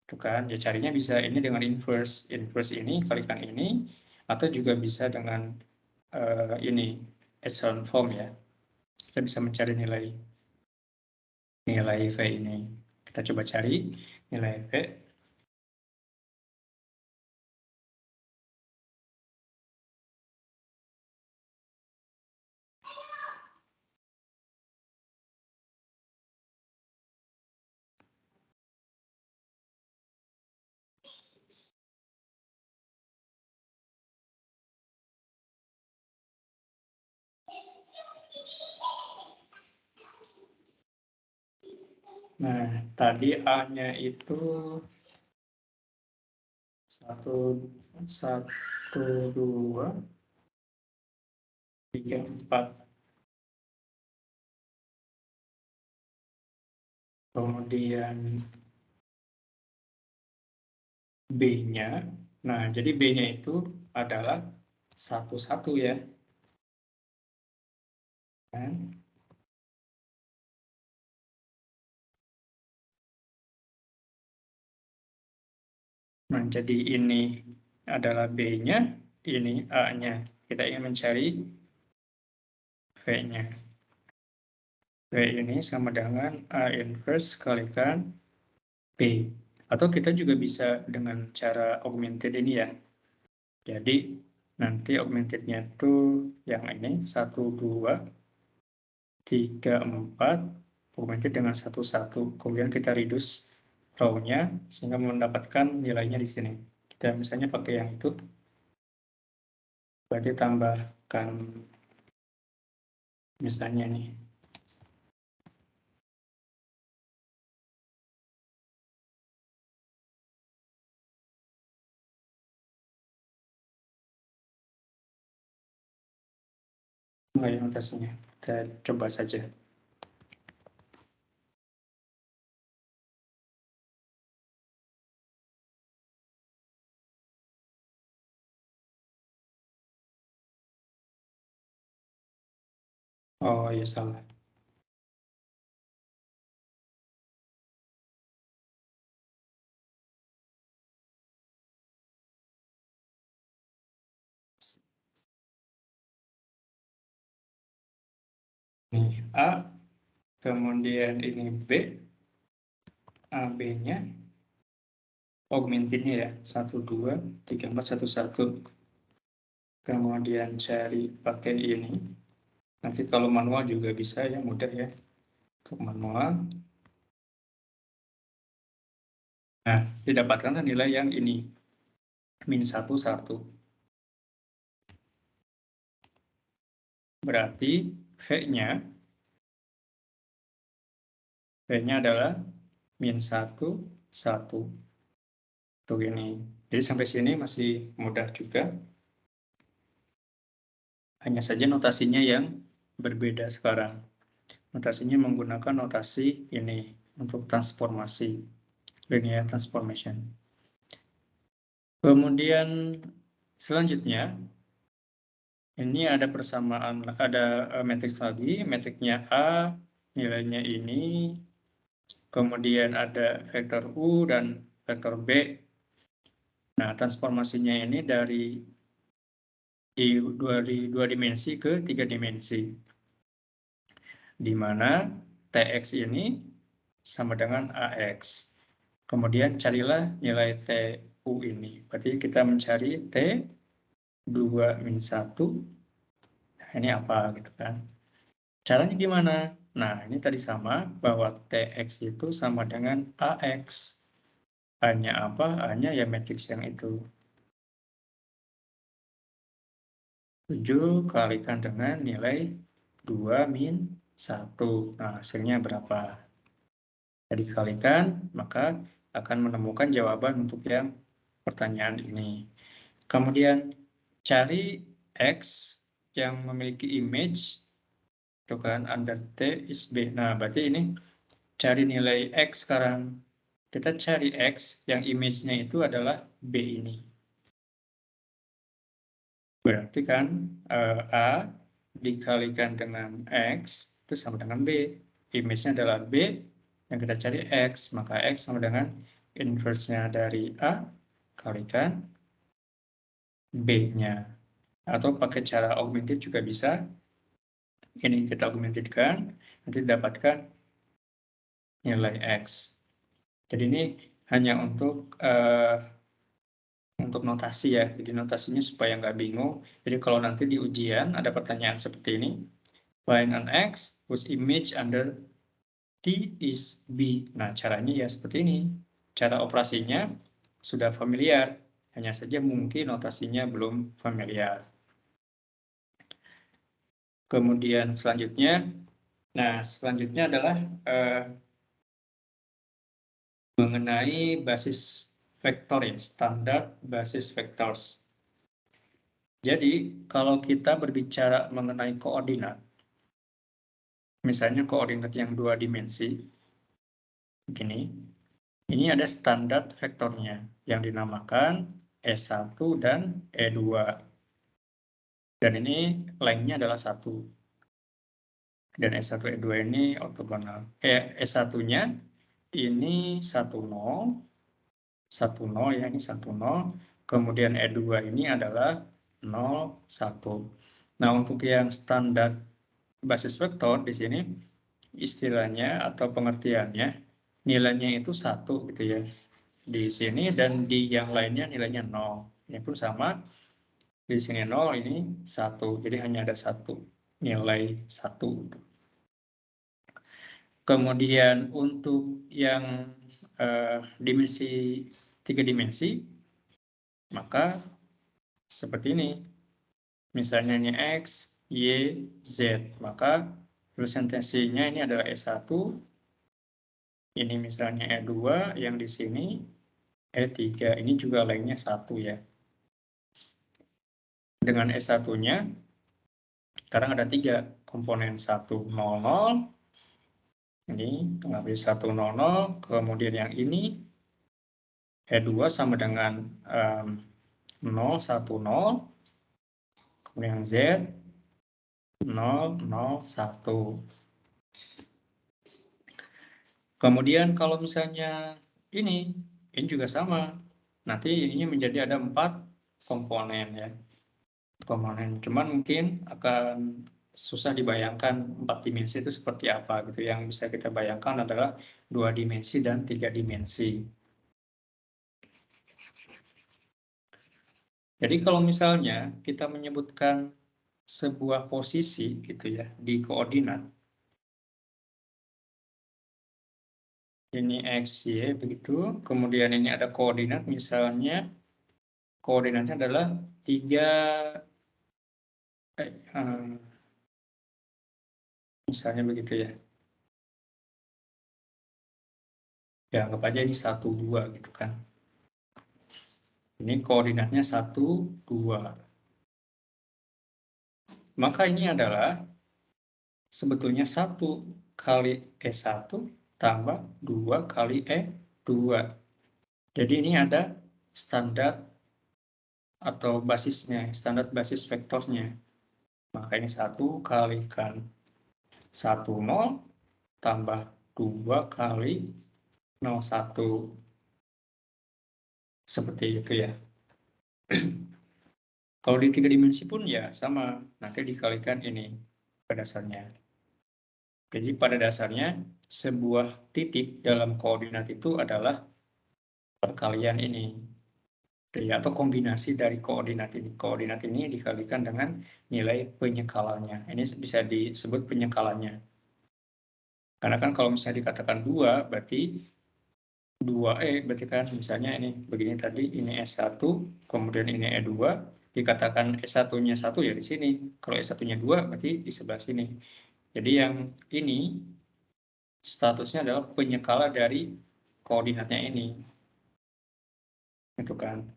Itu kan, ya carinya bisa ini dengan inverse. Inverse ini kalikan ini, atau juga bisa dengan ini, echelon form ya. Kita bisa mencari nilai V ini. Kita coba cari nilai V. Nah, tadi A-nya itu 1, 2, 3, 4. Kemudian B-nya Nah, jadi B-nya itu adalah 1, 1 ya. Nah, jadi ini adalah B-nya, ini A-nya. Kita ingin mencari V-nya. V ini sama dengan A inverse kalikan B. Atau kita juga bisa dengan cara augmented ini ya. Jadi nanti augmentednya itu yang ini 1, 2, 3, 4 augmented dengan 1, 1. Kemudian kita reduce row-nya sehingga mendapatkan nilainya di sini. Kita misalnya pakai yang itu. Berarti tambahkan misalnya nih. Enggak ya notasinya. Kita coba saja. Oh ya salah. Ini A, kemudian ini B, AB-nya, augmentednya ya, 1, 2, 3, 4, 1, 1. Kemudian cari pakai ini. Nanti kalau manual juga bisa ya, mudah ya. Untuk manual. Nah, didapatkan nilai yang ini. Min 1, 1. Berarti V-nya adalah min 1, 1. Tuh ini. Jadi sampai sini masih mudah juga. Hanya saja notasinya yang berbeda sekarang. Notasinya menggunakan notasi ini untuk transformasi, linear transformation. Kemudian selanjutnya, ini ada persamaan, ada matriks lagi, matriksnya A, nilainya ini, kemudian ada vektor U dan vektor B. Nah, transformasinya ini dari dua dimensi ke 3 dimensi. Di mana TX ini sama dengan AX. Kemudian carilah nilai TU ini. Berarti kita mencari T2 min 1. Nah, ini apa gitu kan. Caranya gimana? Nah, ini tadi sama bahwa TX itu sama dengan AX. A-nya apa? A-nya ya matriks yang itu. 7 kalikan dengan nilai 2 min 1. Nah, hasilnya berapa? Jadi dikalikan, maka akan menemukan jawaban untuk yang pertanyaan ini. Kemudian cari X yang memiliki image, itu kan under T is B. Nah, berarti ini cari nilai X sekarang. Kita cari X yang image-nya itu adalah B ini. Berarti kan A dikalikan dengan X itu sama dengan B. Image-nya adalah B, yang kita cari X, maka X sama dengan inverse-nya dari A kalikan B-nya. Atau pakai cara augmented juga bisa. Ini kita augmentedkan, nanti dapatkan nilai X. Jadi ini hanya untuk notasi ya. Jadi notasinya supaya nggak bingung. Jadi kalau nanti di ujian ada pertanyaan seperti ini. Find an X whose image under T is B. Nah, caranya ya seperti ini. Cara operasinya sudah familiar. Hanya saja mungkin notasinya belum familiar. Kemudian selanjutnya, adalah mengenai basis vektor ya, standar basis vectors. Jadi, kalau kita berbicara mengenai koordinat, misalnya koordinat yang 2 dimensi, begini, ini ada standar vektornya yang dinamakan E1 dan E2. Dan ini lengthnya adalah 1. Dan E1, E2 ini ortogonal. E1-nya ini 1, 0. 1, 0 ya, ini 1, 0. Kemudian E2 ini adalah 0, 1. Nah, untuk yang standar basis vektor di sini istilahnya atau pengertiannya nilainya itu 1 gitu ya. Di sini dan di yang lainnya nilainya 0. Ini pun sama. Di sini 0, ini 1. Jadi hanya ada 1 nilai 1. Kemudian untuk yang dimensi 3 dimensi, maka seperti ini. Misalnya ini X, Y, Z. Maka presentasinya ini adalah E1. Ini misalnya E2, yang di sini E3. Ini juga lainnya 1 ya. Dengan E1-nya, sekarang ada 3 komponen 1, 0, 0. Ini mengambil 1, 0, 0. Kemudian yang ini E2 sama dengan 0, 1, 0. Kemudian Z 0, 0, 1. Kemudian kalau misalnya ini juga sama. Nanti ininya menjadi ada 4 komponen ya. Komponen. Cuman mungkin akan susah dibayangkan 4 dimensi itu seperti apa gitu. Yang bisa kita bayangkan adalah 2 dimensi dan 3 dimensi. Jadi kalau misalnya kita menyebutkan sebuah posisi gitu ya di koordinat, ini X, Y begitu, kemudian ini ada koordinat, misalnya koordinatnya adalah 3, misalnya begitu ya. Ya, anggap aja ini 1, 2 gitu kan. Ini koordinatnya 1, 2. Maka ini adalah sebetulnya 1 kali E1 tambah 2 kali E2. Jadi ini ada standar atau basisnya, standar basis vektornya. Maka ini 1 kalikan 1, 0 tambah 2 kali 0, 1. Seperti itu ya. Kalau di 3 dimensi pun ya sama, nanti dikalikan ini pada dasarnya. Jadi pada dasarnya sebuah titik dalam koordinat itu adalah perkalian ini. Atau kombinasi dari koordinat ini. Koordinat ini dikalikan dengan nilai penyekalannya. Ini bisa disebut penyekalannya. Karena kan kalau misalnya dikatakan 2, berarti 2E, berarti kan misalnya ini begini tadi, ini S1, kemudian ini E2, dikatakan S1-nya 1 ya di sini. Kalau S1-nya 2, berarti di sebelah sini. Jadi yang ini statusnya adalah penyekala dari koordinatnya ini. Itu kan.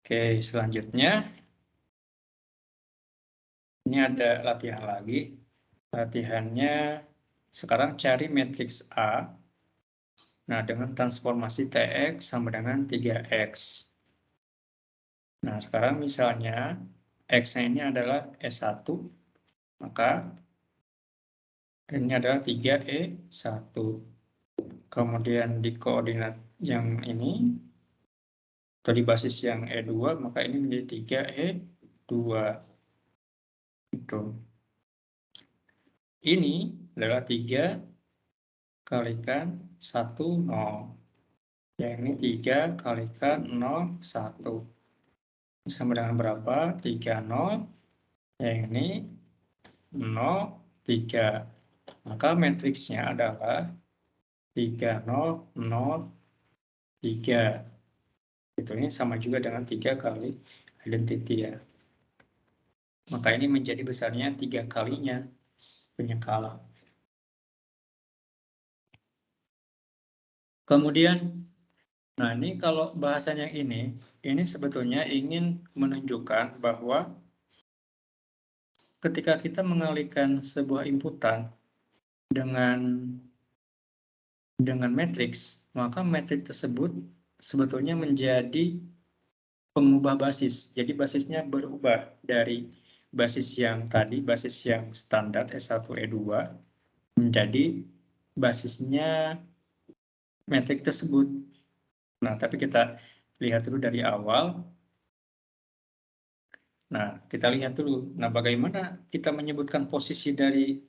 Oke, selanjutnya ini ada latihan lagi. Latihannya sekarang cari matriks A. Nah, dengan transformasi TX sama dengan 3X. Nah, sekarang misalnya X-nya ini adalah S1, maka ini adalah 3E1. Kemudian di koordinat yang ini, atau di basis yang E2, maka ini menjadi 3E2. Itu. Ini adalah 3 kalikan 1, 0. Yang ini 3 kalikan 0, 1. Sama dengan berapa? 3, 0. Yang ini 0, 3. Maka matriksnya adalah 3, 0, 0, 3. Itu ini sama juga dengan 3 kali identity ya. Maka ini menjadi besarnya 3 kalinya penyekala. Kemudian, nah ini kalau bahasanya ini sebetulnya ingin menunjukkan bahwa ketika kita mengalihkan sebuah inputan dengan matriks, maka matriks tersebut sebetulnya menjadi pengubah basis. Jadi basisnya berubah dari basis yang tadi, basis yang standar S1, E2, menjadi basisnya metrik tersebut. Nah, tapi kita lihat dulu dari awal. Nah, kita lihat dulu. Nah, bagaimana kita menyebutkan posisi dari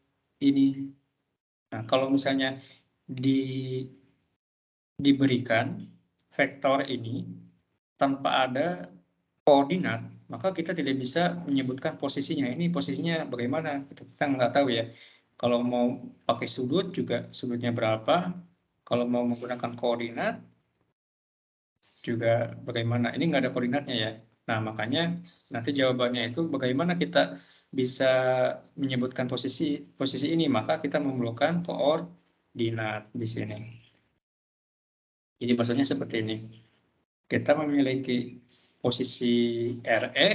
ini? Nah, kalau misalnya diberikan vektor ini tanpa ada koordinat, maka kita tidak bisa menyebutkan posisinya. Ini posisinya bagaimana? Kita nggak tahu ya. Kalau mau pakai sudut juga sudutnya berapa. Kalau mau menggunakan koordinat juga bagaimana. Ini nggak ada koordinatnya ya. Nah, makanya nanti jawabannya itu bagaimana kita bisa menyebutkan posisi ini. Maka kita memerlukan koordinat di sini. Jadi maksudnya seperti ini. Kita memiliki posisi RE,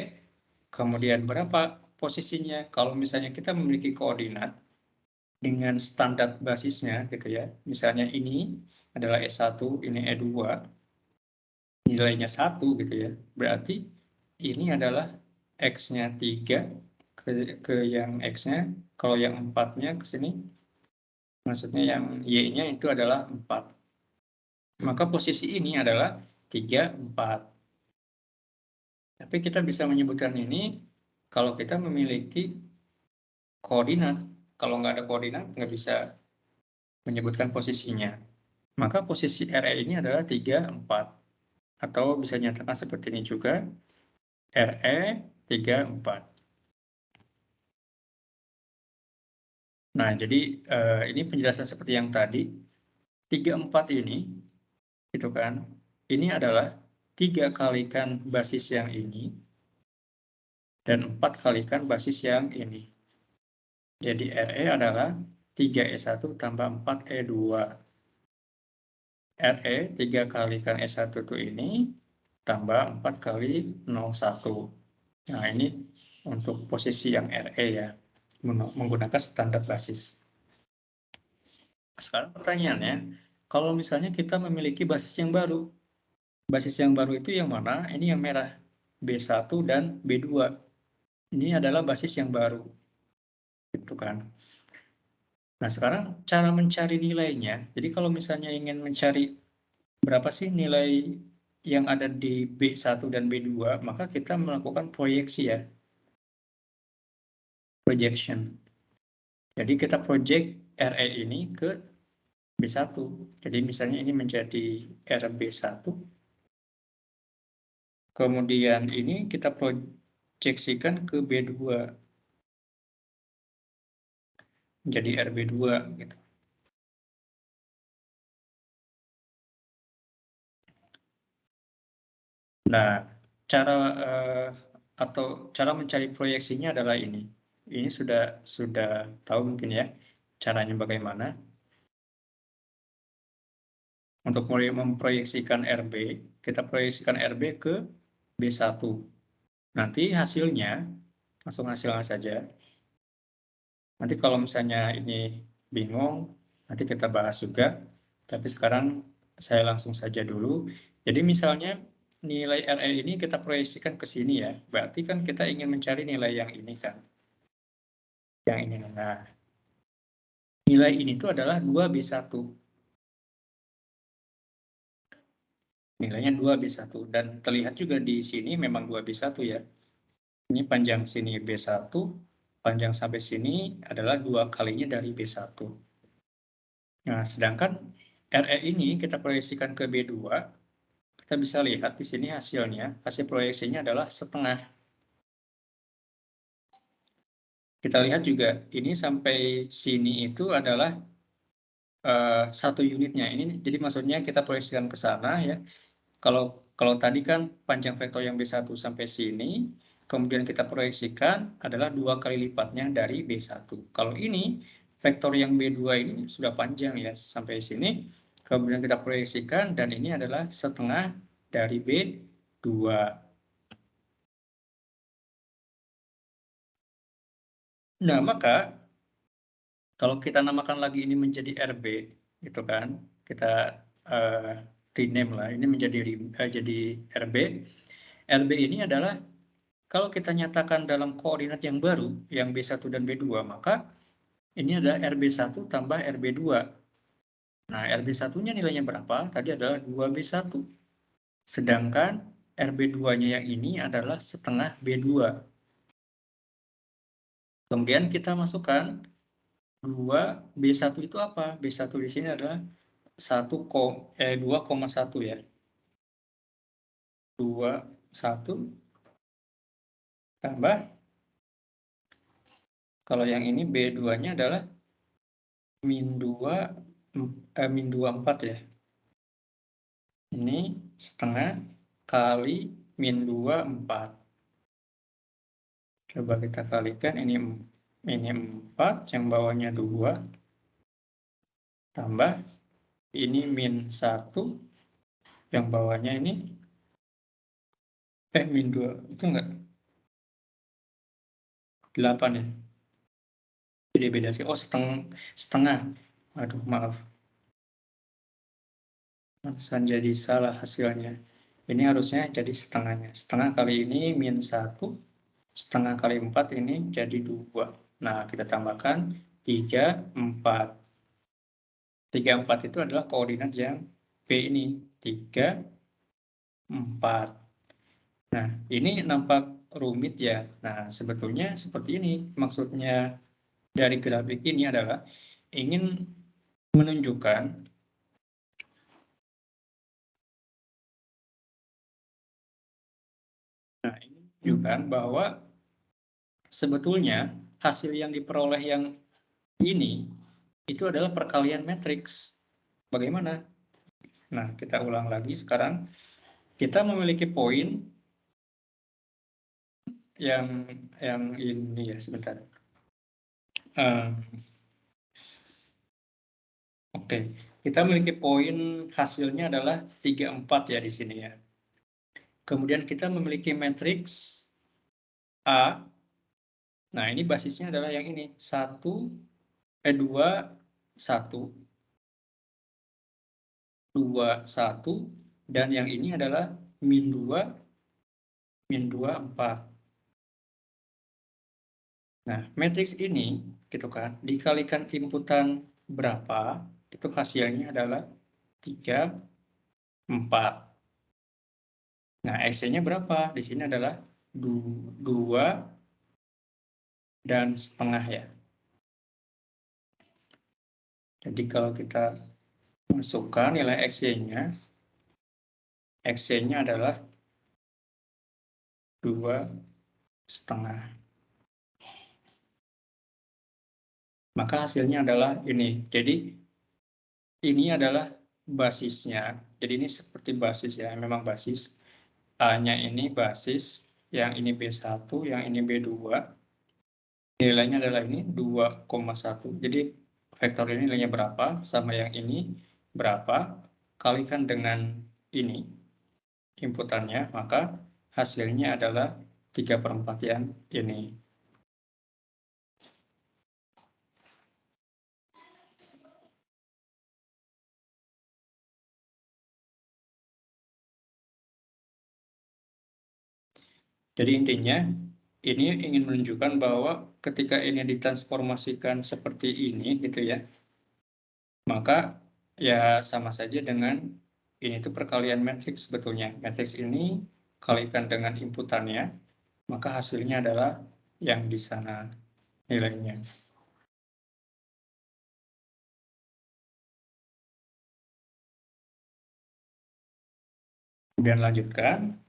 kemudian berapa posisinya. Kalau misalnya kita memiliki koordinat dengan standar basisnya, gitu ya. Misalnya ini adalah S1, ini E2, nilainya 1, gitu ya. Berarti ini adalah X-nya 3 ke yang X-nya, kalau yang 4-nya ke sini, maksudnya yang Y-nya itu adalah 4. Maka posisi ini adalah 3, 4. Tapi kita bisa menyebutkan ini kalau kita memiliki koordinat. Kalau nggak ada koordinat, nggak bisa menyebutkan posisinya. Maka posisi RE ini adalah 3, 4. Atau bisa nyatakan seperti ini juga, RE 3, 4. Nah, jadi ini penjelasan seperti yang tadi. 3, 4 ini, itu kan, ini adalah 3 kalikan basis yang ini, dan 4 kalikan basis yang ini. Jadi RE adalah 3E1 tambah 4E2. RE 3 kalikan S1 itu ini, tambah 4 kali 01. Nah, ini untuk posisi yang RE ya, menggunakan standar basis. Sekarang pertanyaannya, kalau misalnya kita memiliki basis yang baru, basis yang baru itu yang mana? Ini yang merah, B1 dan B2. Ini adalah basis yang baru. Gitu kan. Nah, sekarang cara mencari nilainya. Jadi kalau misalnya ingin mencari berapa sih nilai yang ada di B1 dan B2, maka kita melakukan proyeksi ya. Projection. Jadi kita project RE ini ke B1. Jadi misalnya ini menjadi RB1. Kemudian ini kita proyeksikan ke B2. Menjadi RB2 gitu. Nah, cara mencari proyeksinya adalah ini. Ini sudah tahu mungkin ya caranya bagaimana. Untuk memproyeksikan RB, kita proyeksikan RB ke B1. Nanti hasilnya, langsung hasilnya saja. Nanti kalau misalnya ini bingung, nanti kita bahas juga. Tapi sekarang saya langsung saja dulu. Jadi misalnya nilai RE ini kita proyeksikan ke sini ya. Berarti kan kita ingin mencari nilai yang ini kan. Yang ini. Nah, nilai ini tuh adalah 2B1. Nilainya 2B1. Dan terlihat juga di sini memang 2B1 ya. Ini panjang sini B1, panjang sampai sini adalah 2 kalinya dari B1. Nah, sedangkan RE ini kita proyeksikan ke B2, kita bisa lihat di sini hasilnya, hasil proyeksinya adalah setengah. Kita lihat juga, ini sampai sini itu adalah 1 unitnya. Ini jadi maksudnya kita proyeksikan ke sana ya. Kalau tadi kan panjang vektor yang B1 sampai sini, kemudian kita proyeksikan adalah 2 kali lipatnya dari B1. Kalau ini, vektor yang B2 ini sudah panjang ya, sampai sini, kemudian kita proyeksikan, dan ini adalah setengah dari B2. Nah, maka kalau kita namakan lagi ini menjadi RB, gitu kan, kita rename lah, ini menjadi jadi RB. RB ini adalah kalau kita nyatakan dalam koordinat yang baru, yang B1 dan B2, maka ini adalah RB1 tambah RB2. Nah, RB1-nya nilainya berapa? Tadi adalah 2B1. Sedangkan RB2-nya yang ini adalah setengah B2. Kemudian kita masukkan 2B1 itu apa? B1 di sini adalah 2,1 ya. 2,1 tambah, kalau yang ini B2-nya adalah min 24 ya. Ini setengah kali min 24. Coba kita kalikan, ini 4, yang bawahnya 2, tambah ini min 1, yang bawahnya ini, min 2, itu enggak? 8 ya? Beda-beda sih, oh setengah. Aduh, maaf. Pantesan jadi salah hasilnya. Ini harusnya jadi setengahnya. Setengah kali ini min 1, setengah kali 4 ini jadi 2. Nah, kita tambahkan 3, 4. 3, 4 itu adalah koordinat yang P ini. 3, 4. Nah, ini nampak rumit ya. Nah, sebetulnya seperti ini. Maksudnya dari grafik ini adalah ingin menunjukkan bahwa sebetulnya hasil yang diperoleh yang ini itu adalah perkalian matriks. Bagaimana? Nah, kita ulang lagi sekarang. Kita memiliki poin yang ini ya, sebentar. Oke, kita memiliki poin hasilnya adalah 3, 4 ya di sini ya. Kemudian kita memiliki matriks A. Nah, ini basisnya adalah yang ini, 2, 1, 2, 1, dan yang ini adalah min 2, 4. Nah, matriks ini gitu kan, dikalikan inputan berapa, itu hasilnya adalah 3, 4. Nah, X-nya berapa? Di sini adalah 2 dan setengah ya. Jadi kalau kita masukkan nilai X-nya adalah 2 setengah. Maka hasilnya adalah ini. Jadi ini adalah basisnya. Jadi ini seperti basis ya, memang basis. A-nya ini basis, yang ini B1, yang ini B2. Nilainya adalah ini 2,1. Jadi vektor ini nilainya berapa, sama yang ini berapa, kalikan dengan ini, inputannya, maka hasilnya adalah 3/4 yang ini. Jadi intinya, ini ingin menunjukkan bahwa ketika ini ditransformasikan seperti ini, gitu ya, maka ya sama saja dengan ini itu perkalian matriks sebetulnya. Matriks ini kalikan dengan inputannya, maka hasilnya adalah yang di sana nilainya. Kemudian lanjutkan.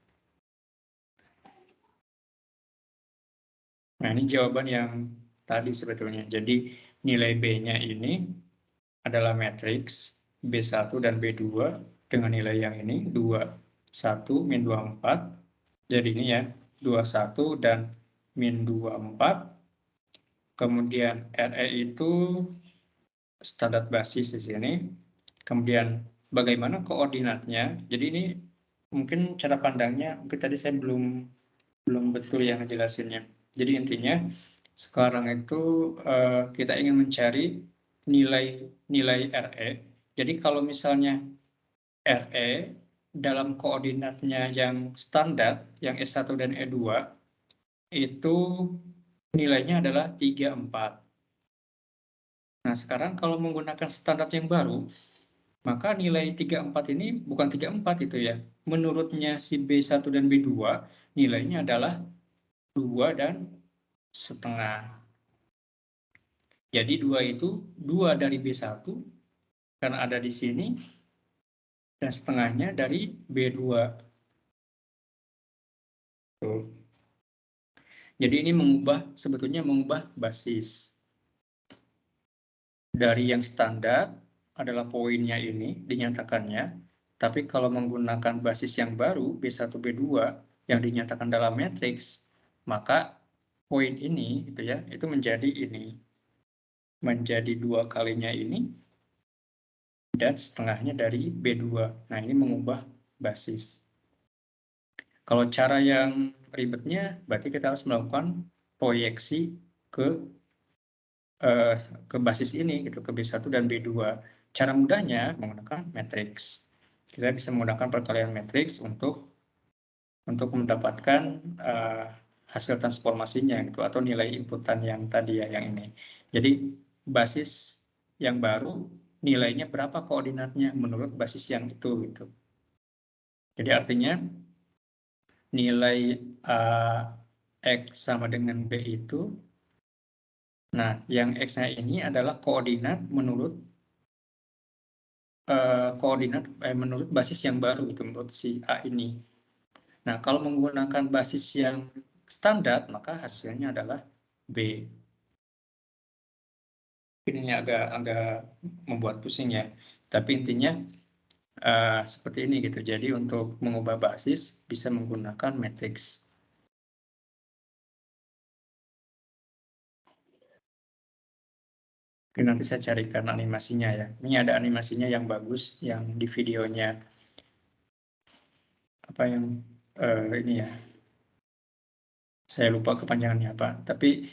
Nah, ini jawaban yang tadi sebetulnya. Jadi nilai B-nya ini adalah matriks B1 dan B2 dengan nilai yang ini 21 min 24. Jadi ini ya 21 dan min 24. Kemudian RE itu standar basis di sini. Kemudian bagaimana koordinatnya? Jadi ini mungkin cara pandangnya, mungkin tadi saya belum betul yang ngejelasinnya. Jadi intinya sekarang itu kita ingin mencari nilai RE. Jadi kalau misalnya RE dalam koordinatnya yang standar, yang S1 dan E2, itu nilainya adalah 3, 4. Nah, sekarang kalau menggunakan standar yang baru, maka nilai 3, 4 ini bukan 3, 4 itu ya. Menurutnya si B1 dan B2, nilainya adalah 2 dan setengah. Jadi 2 itu 2 dari B1, karena ada di sini, dan setengahnya dari B2. Tuh. Jadi ini sebetulnya mengubah basis. Dari yang standar adalah poinnya ini, dinyatakannya. Tapi kalau menggunakan basis yang baru, B1, B2, yang dinyatakan dalam matriks, maka poin ini gitu ya, itu menjadi ini. Menjadi 2 kalinya ini, dan setengahnya dari B2. Nah, ini mengubah basis. Kalau cara yang ribetnya, berarti kita harus melakukan proyeksi ke basis ini, gitu, ke B1 dan B2. Cara mudahnya menggunakan matriks. Kita bisa menggunakan perkalian matriks untuk mendapatkan hasil transformasinya, gitu, atau nilai inputan yang tadi ya, yang ini. Jadi basis yang baru nilainya berapa koordinatnya menurut basis yang itu, gitu. Jadi artinya nilai X sama dengan B itu, nah yang X-nya ini adalah koordinat menurut menurut basis yang baru, gitu, menurut si A ini. Nah, kalau menggunakan basis yang standar, maka hasilnya adalah B. Ini agak membuat pusing ya, tapi intinya seperti ini gitu. Jadi untuk mengubah basis bisa menggunakan matriks. Oke, nanti saya carikan animasinya ya. Ini ada animasinya yang bagus, yang di videonya apa yang ini ya. Saya lupa kepanjangannya apa. Tapi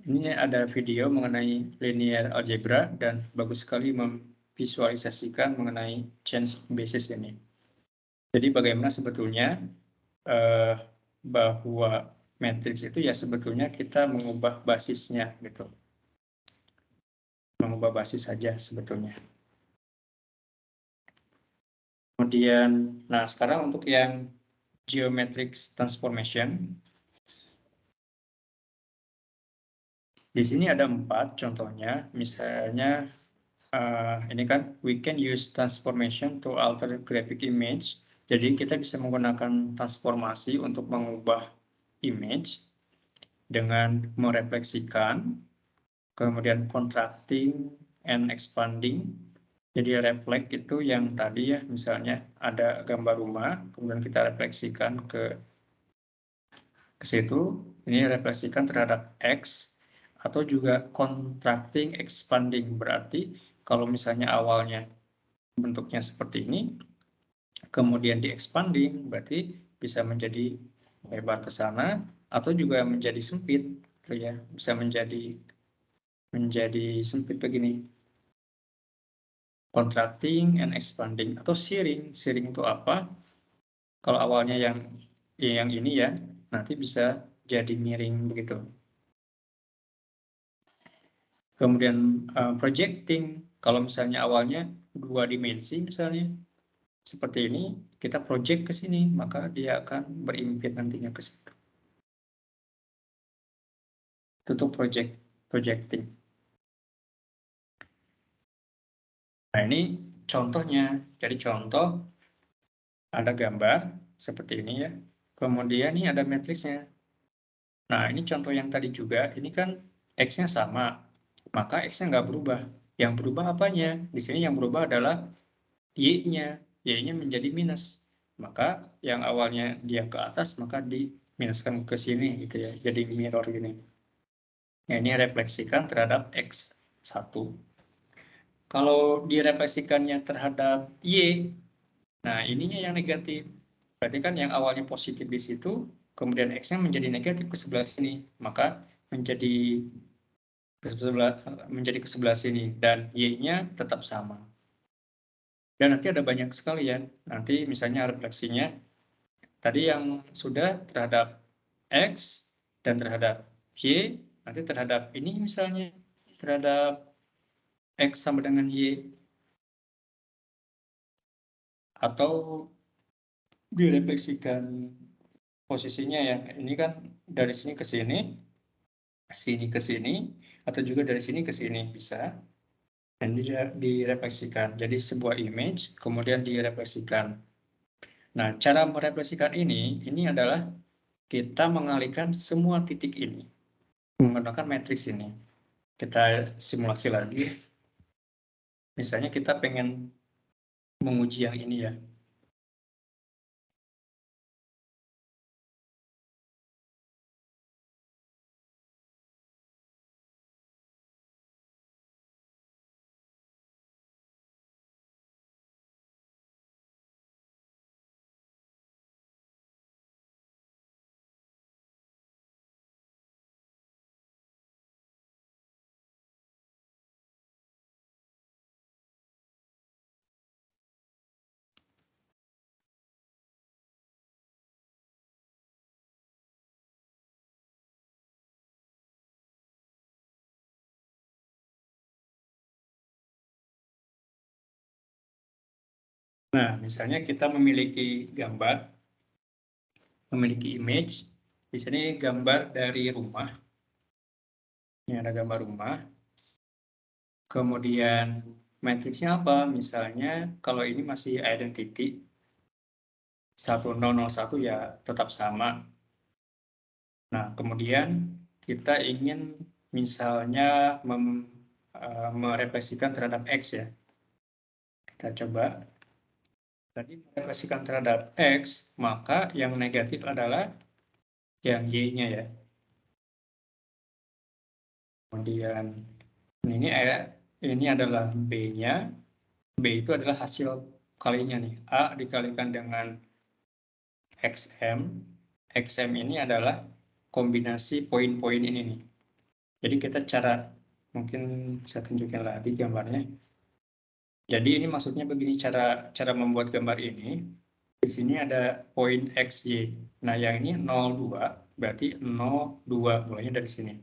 ini ada video mengenai linear algebra dan bagus sekali memvisualisasikan mengenai change basis ini. Jadi bagaimana sebetulnya bahwa matriks itu ya sebetulnya kita mengubah basisnya gitu. Mengubah basis saja sebetulnya. Kemudian, nah sekarang untuk yang geometric transformation, di sini ada 4 contohnya. Misalnya ini kan we can use transformation to alter graphic image. Jadi kita bisa menggunakan transformasi untuk mengubah image dengan merefleksikan, kemudian contracting and expanding. Jadi reflect itu yang tadi ya, misalnya ada gambar rumah, kemudian kita refleksikan ke situ, ini refleksikan terhadap X, atau juga contracting, expanding, berarti kalau misalnya awalnya bentuknya seperti ini, kemudian di expanding, berarti bisa menjadi lebar ke sana, atau juga menjadi sempit, gitu ya, bisa menjadi sempit begini. Contracting and expanding, atau shearing. Shearing itu apa? Kalau awalnya yang ini ya, nanti bisa jadi miring begitu. Kemudian projecting, kalau misalnya awalnya 2 dimensi misalnya, seperti ini, kita project ke sini, maka dia akan berimpit nantinya ke situ. Itu tuh projecting. Nah ini contohnya, jadi contoh ada gambar seperti ini ya, kemudian ini ada matriksnya. Nah ini contoh yang tadi juga, ini kan X-nya sama, maka X-nya nggak berubah. Yang berubah apanya? Di sini yang berubah adalah Y-nya. Y-nya menjadi minus. Maka yang awalnya dia ke atas, maka diminuskan ke sini gitu ya. Jadi mirror gini. Nah, ini refleksikan terhadap X1. Kalau direfleksikannya terhadap Y, nah ininya yang negatif. Berarti kan yang awalnya positif di situ, kemudian X-nya menjadi negatif ke sebelah sini. Maka menjadi ke sebelah sini, dan Y-nya tetap sama. Dan nanti ada banyak sekali ya. Nanti misalnya refleksinya, tadi yang sudah terhadap X dan terhadap Y, nanti terhadap ini misalnya, terhadap X sama dengan Y. Atau direfleksikan posisinya ya. Ini kan dari sini ke sini, sini ke sini, atau juga dari sini ke sini bisa. Dan direfleksikan. Jadi sebuah image kemudian direfleksikan. Nah, cara merefleksikan ini adalah kita mengalihkan semua titik ini menggunakan matriks ini. Kita simulasi lagi. Misalnya kita pengen menguji yang ini ya. Nah, misalnya kita memiliki gambar, memiliki image. Di sini gambar dari rumah. Ini ada gambar rumah. Kemudian matriksnya apa? Misalnya kalau ini masih identity 1001 ya tetap sama. Nah, kemudian kita ingin misalnya merefleksikan terhadap X ya. Kita coba. Tadi merefleksikan terhadap X, maka yang negatif adalah yang Y-nya ya. Kemudian ini adalah B-nya. B itu adalah hasil kalinya nih. A dikalikan dengan XM. XM ini adalah kombinasi poin-poin ini nih. Jadi kita mungkin saya tunjukin lagi gambarnya. Jadi ini maksudnya begini cara membuat gambar ini. Di sini ada poin XY. Nah, yang ini 02, berarti 02, mulainya dari sini.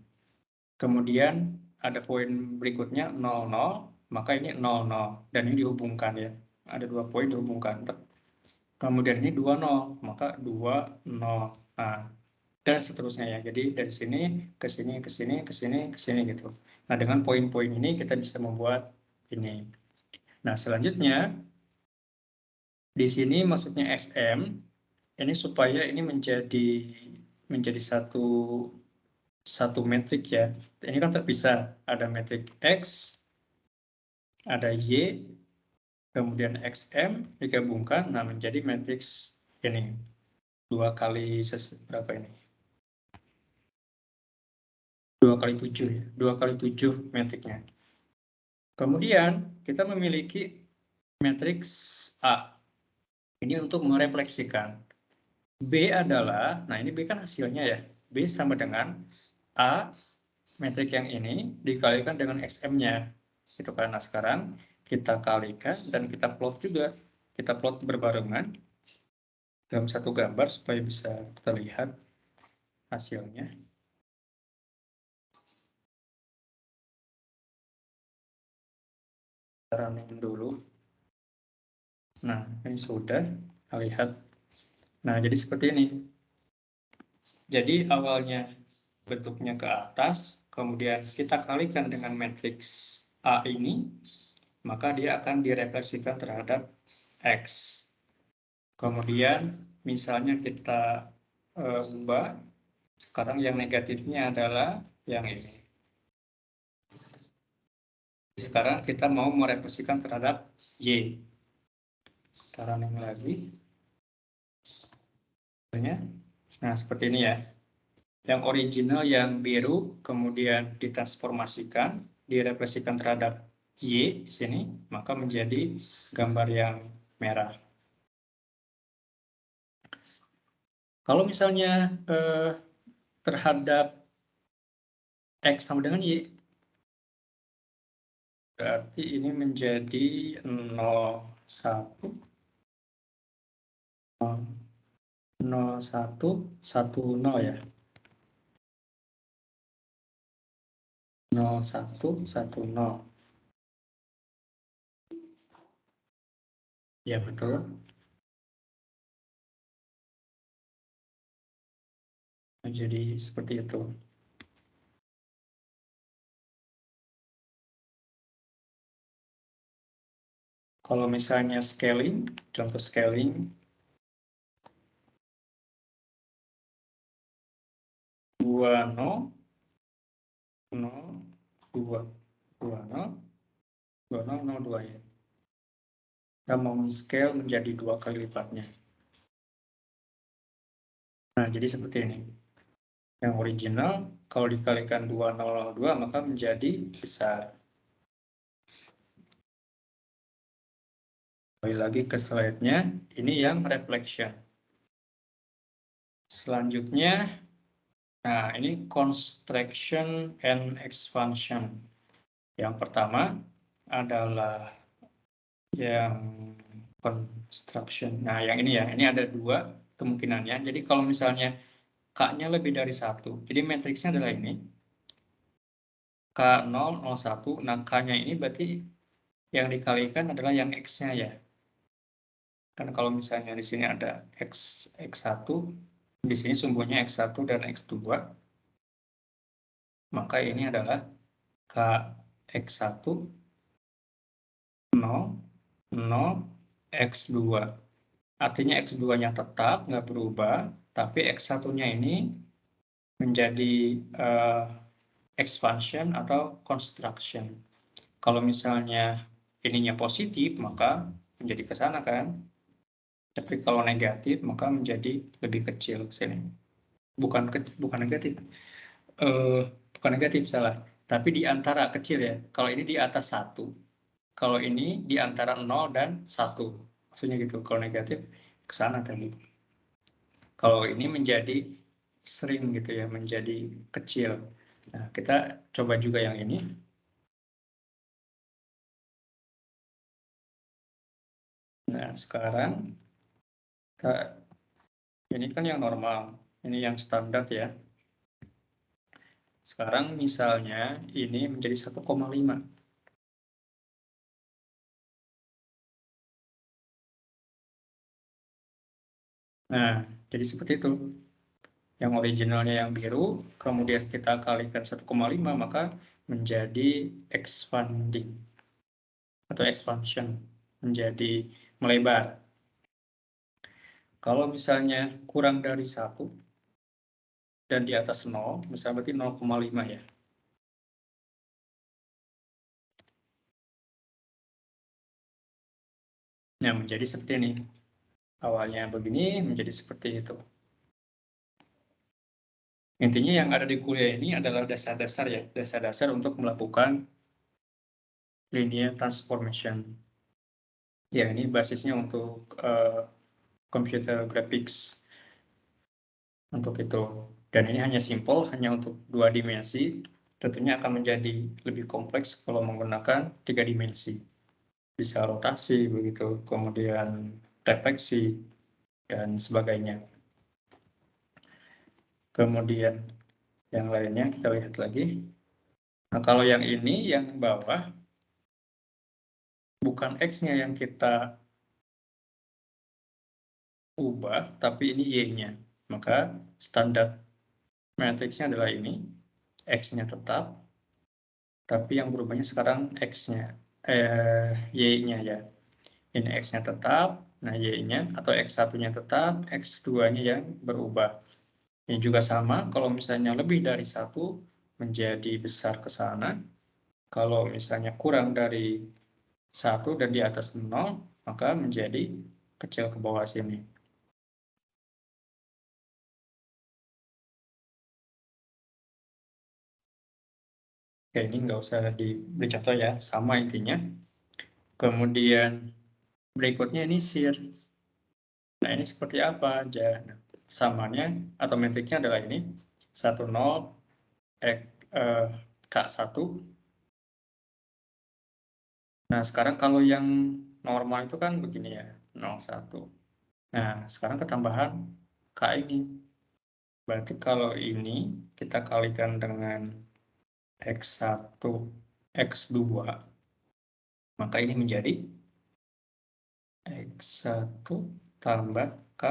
Kemudian ada poin berikutnya 00, maka ini 00. Dan ini dihubungkan ya. Ada dua poin dihubungkan. Kemudian ini 20, maka 20. Nah, dan seterusnya ya. Jadi dari sini ke sini, ke sini, ke sini, ke sini gitu. Nah, dengan poin-poin ini kita bisa membuat ini. Nah, selanjutnya di sini maksudnya SM ini supaya ini menjadi satu metrik ya. Ini kan terpisah, ada metrik X, ada Y, kemudian XM digabungkan, nah menjadi matriks ini 2 kali berapa ini? 2 kali 7 ya, 2 kali 7 metriknya. Kemudian kita memiliki matriks A. Ini untuk merefleksikan. B adalah, nah ini B kan hasilnya ya. B sama dengan A, metrik yang ini, dikalikan dengan XM-nya. Itu karena sekarang kita kalikan dan kita plot juga. Kita plot berbarengan dalam satu gambar supaya bisa terlihat hasilnya. Kita running dulu. Nah, ini sudah lihat. Nah, jadi seperti ini. Jadi awalnya bentuknya ke atas, kemudian kita kalikan dengan matriks A ini, maka dia akan direfleksikan terhadap X. Kemudian misalnya kita ubah, sekarang yang negatifnya adalah yang ini. Sekarang kita mau merefleksikan terhadap Y. Kita running lagi. Nah, seperti ini ya. Yang original yang biru, kemudian ditransformasikan, direfleksikan terhadap Y di sini, maka menjadi gambar yang merah. Kalau misalnya terhadap X sama dengan Y, Berarti ini menjadi 0, 1, 0, 1, 1, 0 ya. 0, 1, 1, 0. Ya, betul. Jadi seperti itu. Kalau misalnya scaling, contoh scaling, 2, 0, 0, 2, 2, 0, 2, 0, 0, 2 ya. Kita mau scale menjadi 2 kali lipatnya. Nah, jadi seperti ini. Yang original, kalau dikalikan 2002, maka menjadi besar. Kembali lagi ke slide-nya, ini yang reflection. Selanjutnya, nah ini constriction and expansion. Yang pertama adalah yang construction. Nah, yang ini ya, ini ada 2 kemungkinannya. Jadi kalau misalnya K-nya lebih dari 1, jadi matriksnya adalah ini. K0, 01, nah K-nya ini berarti yang dikalikan adalah yang X-nya ya. Kan kalau misalnya di sini ada X1, di sini sumbunya X1 dan X2, maka ini adalah KX1 0, 0, X2. Artinya X2-nya tetap, nggak berubah, tapi X1-nya ini menjadi expansion atau construction. Kalau misalnya ininya positif, maka menjadi ke sana kan. Tapi kalau negatif, maka menjadi lebih kecil sini. Bukan negatif. Bukan negatif, salah. Tapi di antara kecil ya. Kalau ini di atas 1. Kalau ini di antara 0 dan 1. Maksudnya gitu. Kalau negatif, ke sana tadi. Kalau ini menjadi sering gitu ya, menjadi kecil. Nah, kita coba juga yang ini. Nah, sekarang ini kan yang normal, ini yang standar ya. Sekarang misalnya ini menjadi 1,5. Nah, jadi seperti itu. Yang originalnya yang biru, kemudian kita kalikan 1,5, maka menjadi expanding atau expansion, menjadi melebar. Kalau misalnya kurang dari 1 dan di atas 0, misalnya berarti 0,5 ya. Nah, menjadi seperti ini. Awalnya begini, menjadi seperti itu. Intinya yang ada di kuliah ini adalah dasar-dasar ya, dasar-dasar untuk melakukan linear transformation. Ya, ini basisnya untuk computer graphics. Untuk itu. Dan ini hanya simple, hanya untuk 2 dimensi. Tentunya akan menjadi lebih kompleks kalau menggunakan 3 dimensi. Bisa rotasi, begitu, kemudian refleksi, dan sebagainya. Kemudian yang lainnya kita lihat lagi. Nah, kalau yang ini, yang bawah, bukan X-nya yang kita ubah, tapi ini Y-nya. Maka standar matriksnya adalah ini, X-nya tetap, tapi yang berubahnya sekarang X-nya, Y-nya ya. Ini X-nya tetap, nah Y-nya atau X1-nya tetap, X2-nya yang berubah. Ini juga sama, kalau misalnya lebih dari 1 menjadi besar ke sana, kalau misalnya kurang dari 1 dan di atas 0, maka menjadi kecil ke bawah sini. Oke, ini nggak usah diberi contoh ya, sama intinya. Kemudian berikutnya ini series. Nah, ini seperti apa aja? Nah, samanya atau metriknya adalah ini, 10, K1, Nah, sekarang kalau yang normal itu kan begini ya, 0,1. Nah, sekarang ketambahan K ini. Berarti kalau ini kita kalikan dengan X1, X2, maka ini menjadi X1 tambah K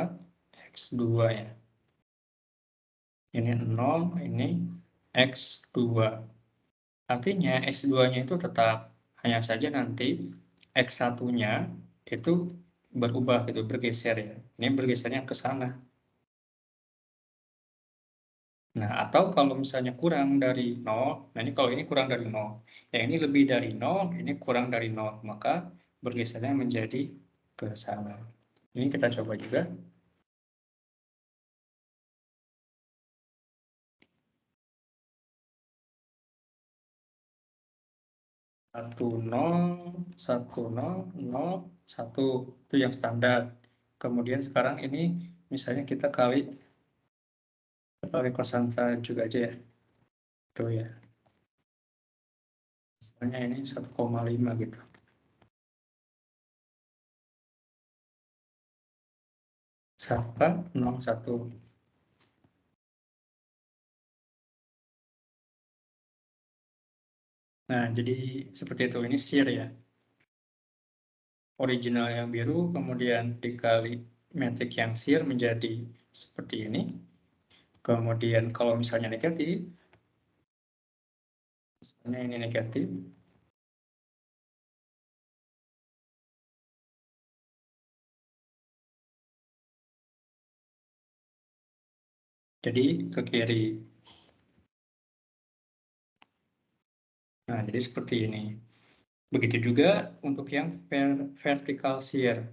X2 ya. Ini 0, ini X2. Artinya X2-nya itu tetap, hanya saja nanti X1-nya itu berubah gitu, bergeser ya. Ini bergesernya ke sana. Nah, atau kalau misalnya kurang dari 0, nah ini kalau ini kurang dari 0, yang ini lebih dari 0, ini kurang dari 0, maka bergesernya menjadi ke sana. Ini kita coba juga. 1, 0, 1, 0, 0, 1. Itu yang standar. Kemudian sekarang ini misalnya kita pakai konstanta juga aja ya. Itu ya. Misalnya ini 1,5 gitu. Sampai 0,1. Nah, jadi seperti itu. Ini shear ya. Original yang biru, kemudian dikali metrik yang shear menjadi seperti ini. Kemudian kalau misalnya negatif, misalnya ini negatif, jadi ke kiri. Nah, jadi seperti ini. Begitu juga untuk yang vertical shear.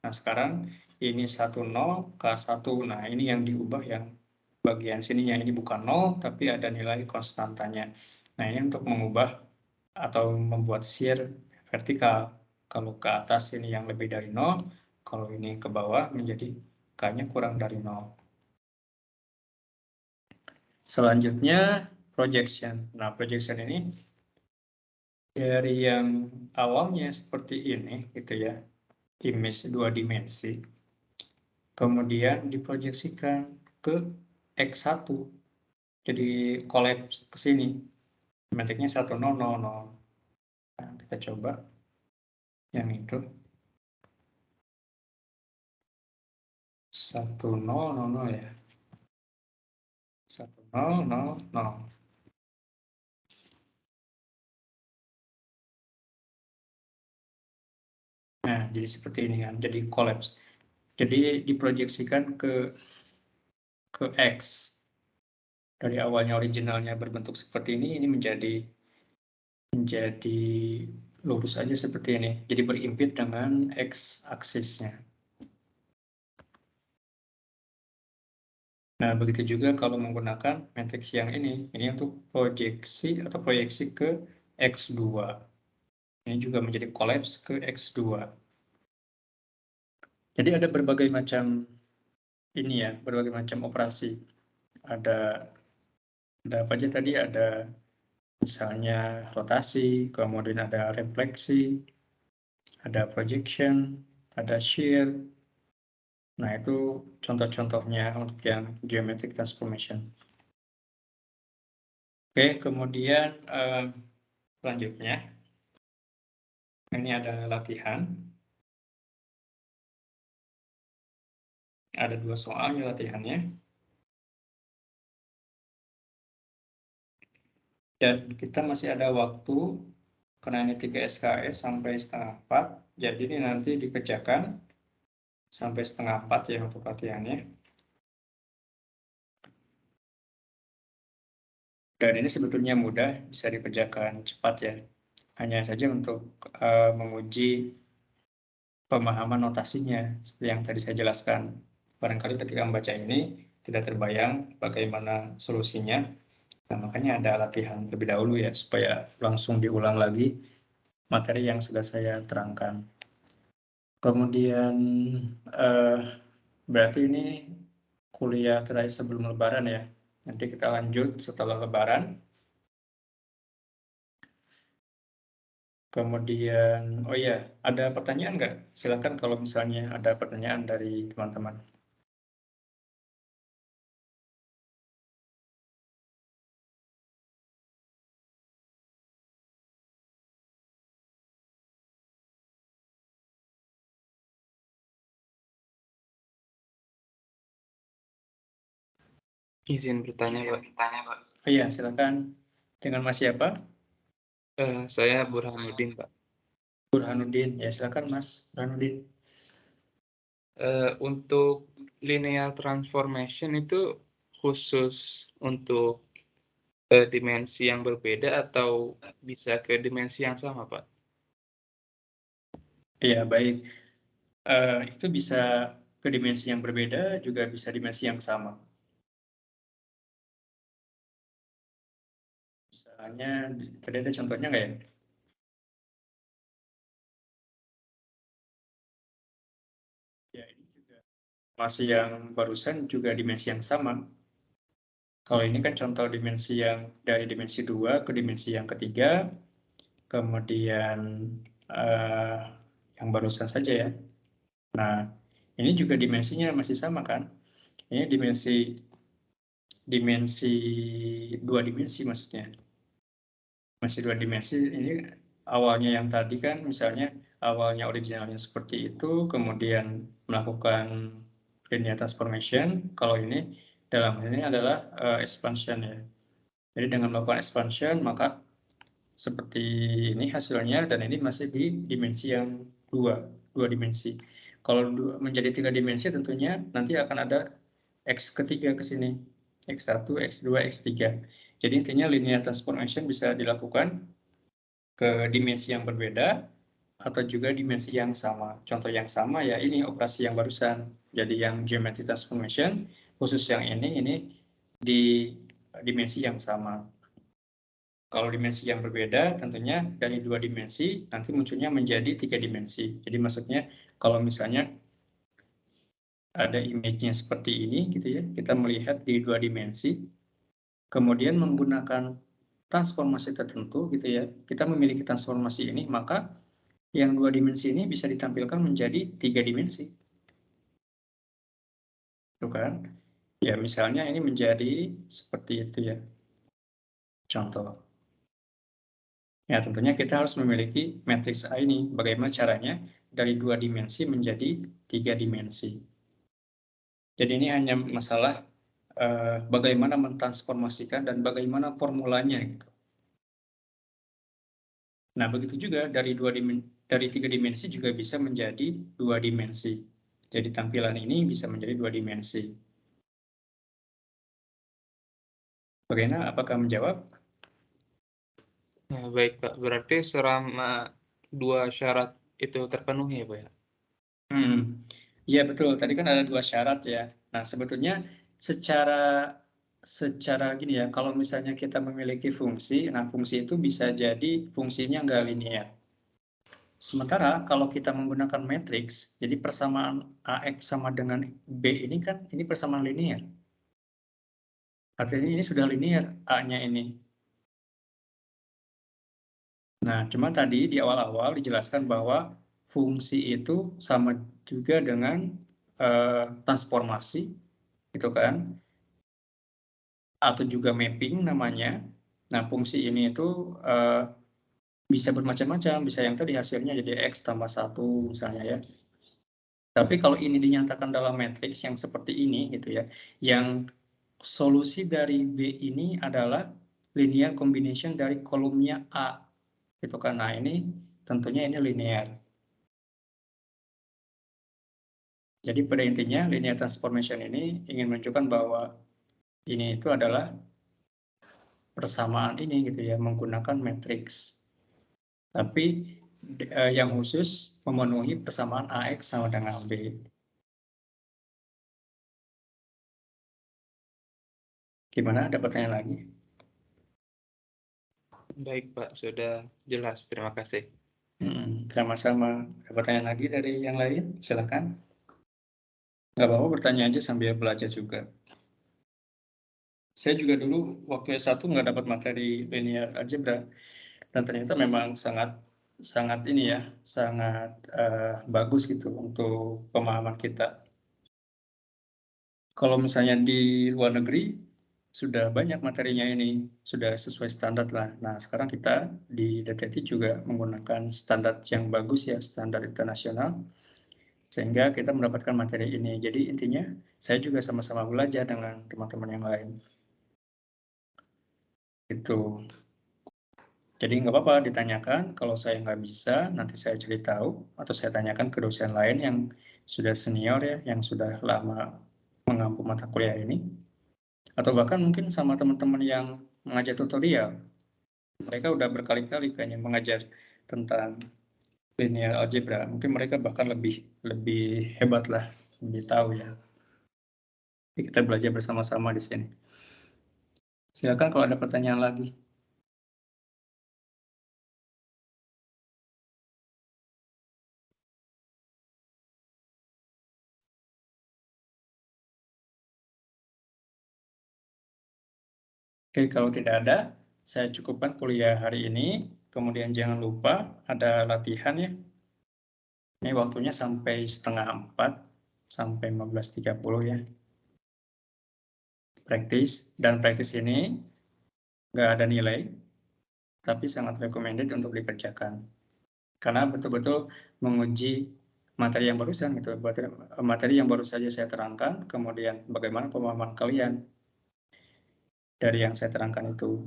Nah, sekarang ini 10, K1. Nah, ini yang diubah yang bagian sininya. Ini bukan 0, tapi ada nilai konstantanya. Nah, ini untuk mengubah atau membuat shear vertikal. Kalau ke atas ini yang lebih dari 0, kalau ini ke bawah menjadi K-nya kurang dari 0. Selanjutnya, projection. Nah, projection ini dari yang awalnya seperti ini, gitu ya, image 2 dimensi, kemudian diproyeksikan ke X1, jadi kolaps ke sini, metriknya 1000. Nah, kita coba yang itu 1000 ya, 1000. Nah, jadi seperti ini kan, jadi kolaps. Jadi diproyeksikan ke X. Dari awalnya originalnya berbentuk seperti ini menjadi lurus aja seperti ini. Jadi berimpit dengan X-aksisnya. Nah, begitu juga kalau menggunakan matriks yang ini untuk proyeksi ke X2. Ini juga menjadi kolaps ke X2. Jadi ada berbagai macam berbagai macam operasi. Ada apa aja tadi? Ada misalnya rotasi, kemudian ada refleksi, ada projection, ada shear. Nah, itu contoh-contohnya untuk yang geometric transformation. Oke, kemudian selanjutnya, ini ada latihan. Ada 2 soal ya latihannya. Dan kita masih ada waktu, karena ini 3 SKS sampai 3:30. Jadi ini nanti dikerjakan sampai 3:30 ya untuk latihannya. Dan ini sebetulnya mudah, bisa dikerjakan cepat ya. Hanya saja untuk menguji pemahaman notasinya, seperti yang tadi saya jelaskan. Barangkali ketika membaca ini, tidak terbayang bagaimana solusinya. Nah, makanya ada latihan terlebih dahulu ya, supaya langsung diulang lagi materi yang sudah saya terangkan. Kemudian, berarti ini kuliah terakhir sebelum Lebaran ya. Nanti kita lanjut setelah Lebaran. Kemudian, oh iya, ada pertanyaan nggak? Silakan kalau misalnya ada pertanyaan dari teman-teman. Izin bertanya, Pak. Oh iya, silakan. Dengan Mas siapa? Saya Burhanuddin, Pak. Burhanuddin. Ya, silakan Mas Burhanuddin. Untuk linear transformation itu khusus untuk dimensi yang berbeda atau bisa ke dimensi yang sama, Pak? Iya, baik. Itu bisa ke dimensi yang berbeda, juga bisa dimensi yang sama. Misalnya, tadi ada contohnya nggak ya? Ya, ini juga masih yang barusan juga dimensi yang sama. Kalau ini kan contoh dimensi yang dari dimensi 2 ke dimensi yang ketiga, kemudian eh, yang barusan saja ya. Nah, ini juga dimensinya masih sama kan? Ini dimensi dua dimensi maksudnya. Masih dua dimensi, ini awalnya yang tadi kan misalnya awalnya originalnya seperti itu, kemudian melakukan linear transformation. Kalau ini dalam hal ini adalah expansion ya. Jadi dengan melakukan expansion maka seperti ini hasilnya, dan ini masih di dimensi yang dua dimensi. Kalau menjadi tiga dimensi tentunya nanti akan ada X ketiga ke sini, X1, X2, X3. Jadi intinya linear transformation bisa dilakukan ke dimensi yang berbeda atau juga dimensi yang sama. Contoh yang sama ya ini operasi yang barusan. Jadi yang geometry transformation, khusus yang ini di dimensi yang sama. Kalau dimensi yang berbeda, tentunya dari dua dimensi nanti munculnya menjadi tiga dimensi. Jadi maksudnya kalau misalnya ada image-nya seperti ini, gitu ya, kita melihat di dua dimensi, kemudian menggunakan transformasi tertentu, gitu ya, kita memiliki transformasi ini, maka yang dua dimensi ini bisa ditampilkan menjadi tiga dimensi. Itu kan? Ya, misalnya ini menjadi seperti itu ya. Contoh. Ya, tentunya kita harus memiliki matriks A ini. Bagaimana caranya dari dua dimensi menjadi tiga dimensi. Jadi ini hanya masalah bagaimana mentransformasikan dan bagaimana formulanya gitu. Nah, begitu juga dari tiga dimensi juga bisa menjadi dua dimensi. Jadi tampilan ini bisa menjadi dua dimensi. Bagaimana? Apakah menjawab? Nah, baik, Pak. Berarti selama dua syarat itu terpenuhi, ya, Pak, ya? Ya betul. Tadi kan ada dua syarat ya. Nah, sebetulnya secara secara gini ya, kalau misalnya kita memiliki fungsi, nah fungsi itu bisa jadi fungsinya nggak linear. Sementara kalau kita menggunakan matriks, jadi persamaan AX sama dengan B ini kan ini persamaan linear. Artinya ini sudah linear A-nya ini. Nah, cuma tadi di awal-awal dijelaskan bahwa fungsi itu sama juga dengan transformasi, gitu kan? Atau juga mapping namanya. Nah, fungsi ini itu bisa bermacam-macam, bisa yang tadi hasilnya jadi X tambah 1 misalnya ya. Tapi kalau ini dinyatakan dalam matriks yang seperti ini gitu ya, yang solusi dari B ini adalah linear combination dari kolomnya A. Gitu kan. Nah, ini tentunya ini linear. Jadi pada intinya linear transformation ini ingin menunjukkan bahwa ini itu adalah persamaan ini gitu ya, menggunakan matriks. Tapi yang khusus memenuhi persamaan AX sama dengan B. Gimana? Ada pertanyaan lagi? Baik, Pak. Sudah jelas. Terima kasih. Sama-sama. Ada pertanyaan lagi dari yang lain? Silakan. Nggak apa-apa, bertanya aja sambil belajar juga. Saya juga dulu waktu S1 nggak dapat materi linear algebra. Dan ternyata memang sangat sangat ini ya, sangat bagus gitu untuk pemahaman kita. Kalau misalnya di luar negeri sudah banyak materinya ini, sudah sesuai standar lah. Nah, sekarang kita di DTT juga menggunakan standar yang bagus ya, standar internasional, sehingga kita mendapatkan materi ini. Jadi intinya saya juga sama-sama belajar dengan teman-teman yang lain. Itu. Jadi nggak apa-apa ditanyakan, kalau saya nggak bisa, nanti saya cari tahu, atau saya tanyakan ke dosen lain yang sudah senior ya, yang sudah lama mengampu mata kuliah ini. Atau bahkan mungkin sama teman-teman yang mengajar tutorial. Mereka udah berkali-kali kayaknya mengajar tentang linear algebra. Mungkin mereka bahkan lebih hebat lah, lebih tahu ya. Jadi kita belajar bersama-sama di sini. Silakan kalau ada pertanyaan lagi. Oke, kalau tidak ada, saya cukupkan kuliah hari ini. Kemudian jangan lupa ada latihan ya. Ini waktunya sampai 3:30 sampai 15.30 ya. Praktis, dan praktis ini nggak ada nilai, tapi sangat recommended untuk dikerjakan. Karena betul-betul menguji materi yang barusan gitu, materi yang baru saja saya terangkan, kemudian bagaimana pemahaman kalian dari yang saya terangkan itu.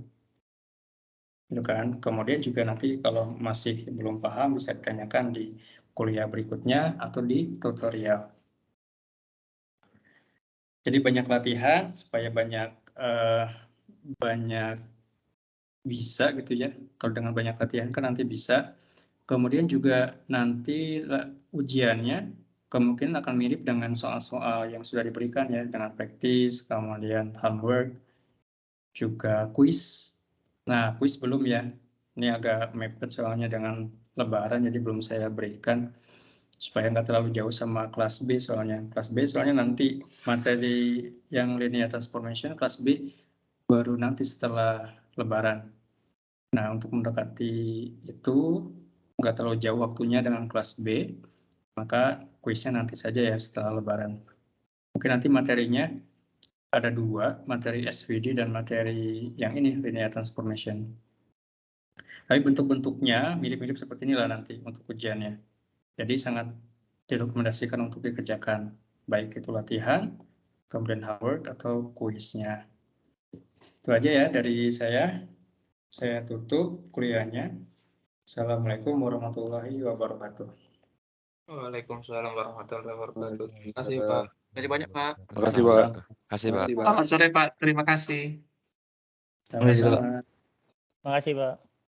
Gitu kan. Kemudian juga nanti kalau masih belum paham bisa ditanyakan di kuliah berikutnya atau di tutorial. Jadi banyak latihan supaya banyak bisa gitu ya. Kalau dengan banyak latihan kan nanti bisa. Kemudian juga nanti ujiannya kemungkinan akan mirip dengan soal-soal yang sudah diberikan ya, dengan praktis, kemudian homework, juga kuis. Nah, kuis belum ya. Ini agak mepet soalnya dengan Lebaran, jadi belum saya berikan supaya nggak terlalu jauh sama kelas B soalnya. Kelas B soalnya nanti materi yang linear transformation kelas B baru nanti setelah Lebaran. Nah, untuk mendekati itu nggak terlalu jauh waktunya dengan kelas B, maka kuisnya nanti saja ya setelah Lebaran. Mungkin nanti materinya ada 2, materi SVD dan materi yang ini, linear transformation. Tapi bentuk-bentuknya mirip-mirip seperti inilah nanti untuk ujiannya. Jadi sangat direkomendasikan untuk dikerjakan, baik itu latihan, kemudian homework, atau kuisnya. Itu aja ya dari saya. Saya tutup kuliahnya. Assalamualaikum warahmatullahi wabarakatuh. Waalaikumsalam warahmatullahi wabarakatuh. Terima kasih Pak. Terima kasih banyak Pak. Terima kasih Pak. Sama-sama. Kasih Pak. Selamat sore Pak. Terima kasih. Sama-sama. Terima kasih, Pak.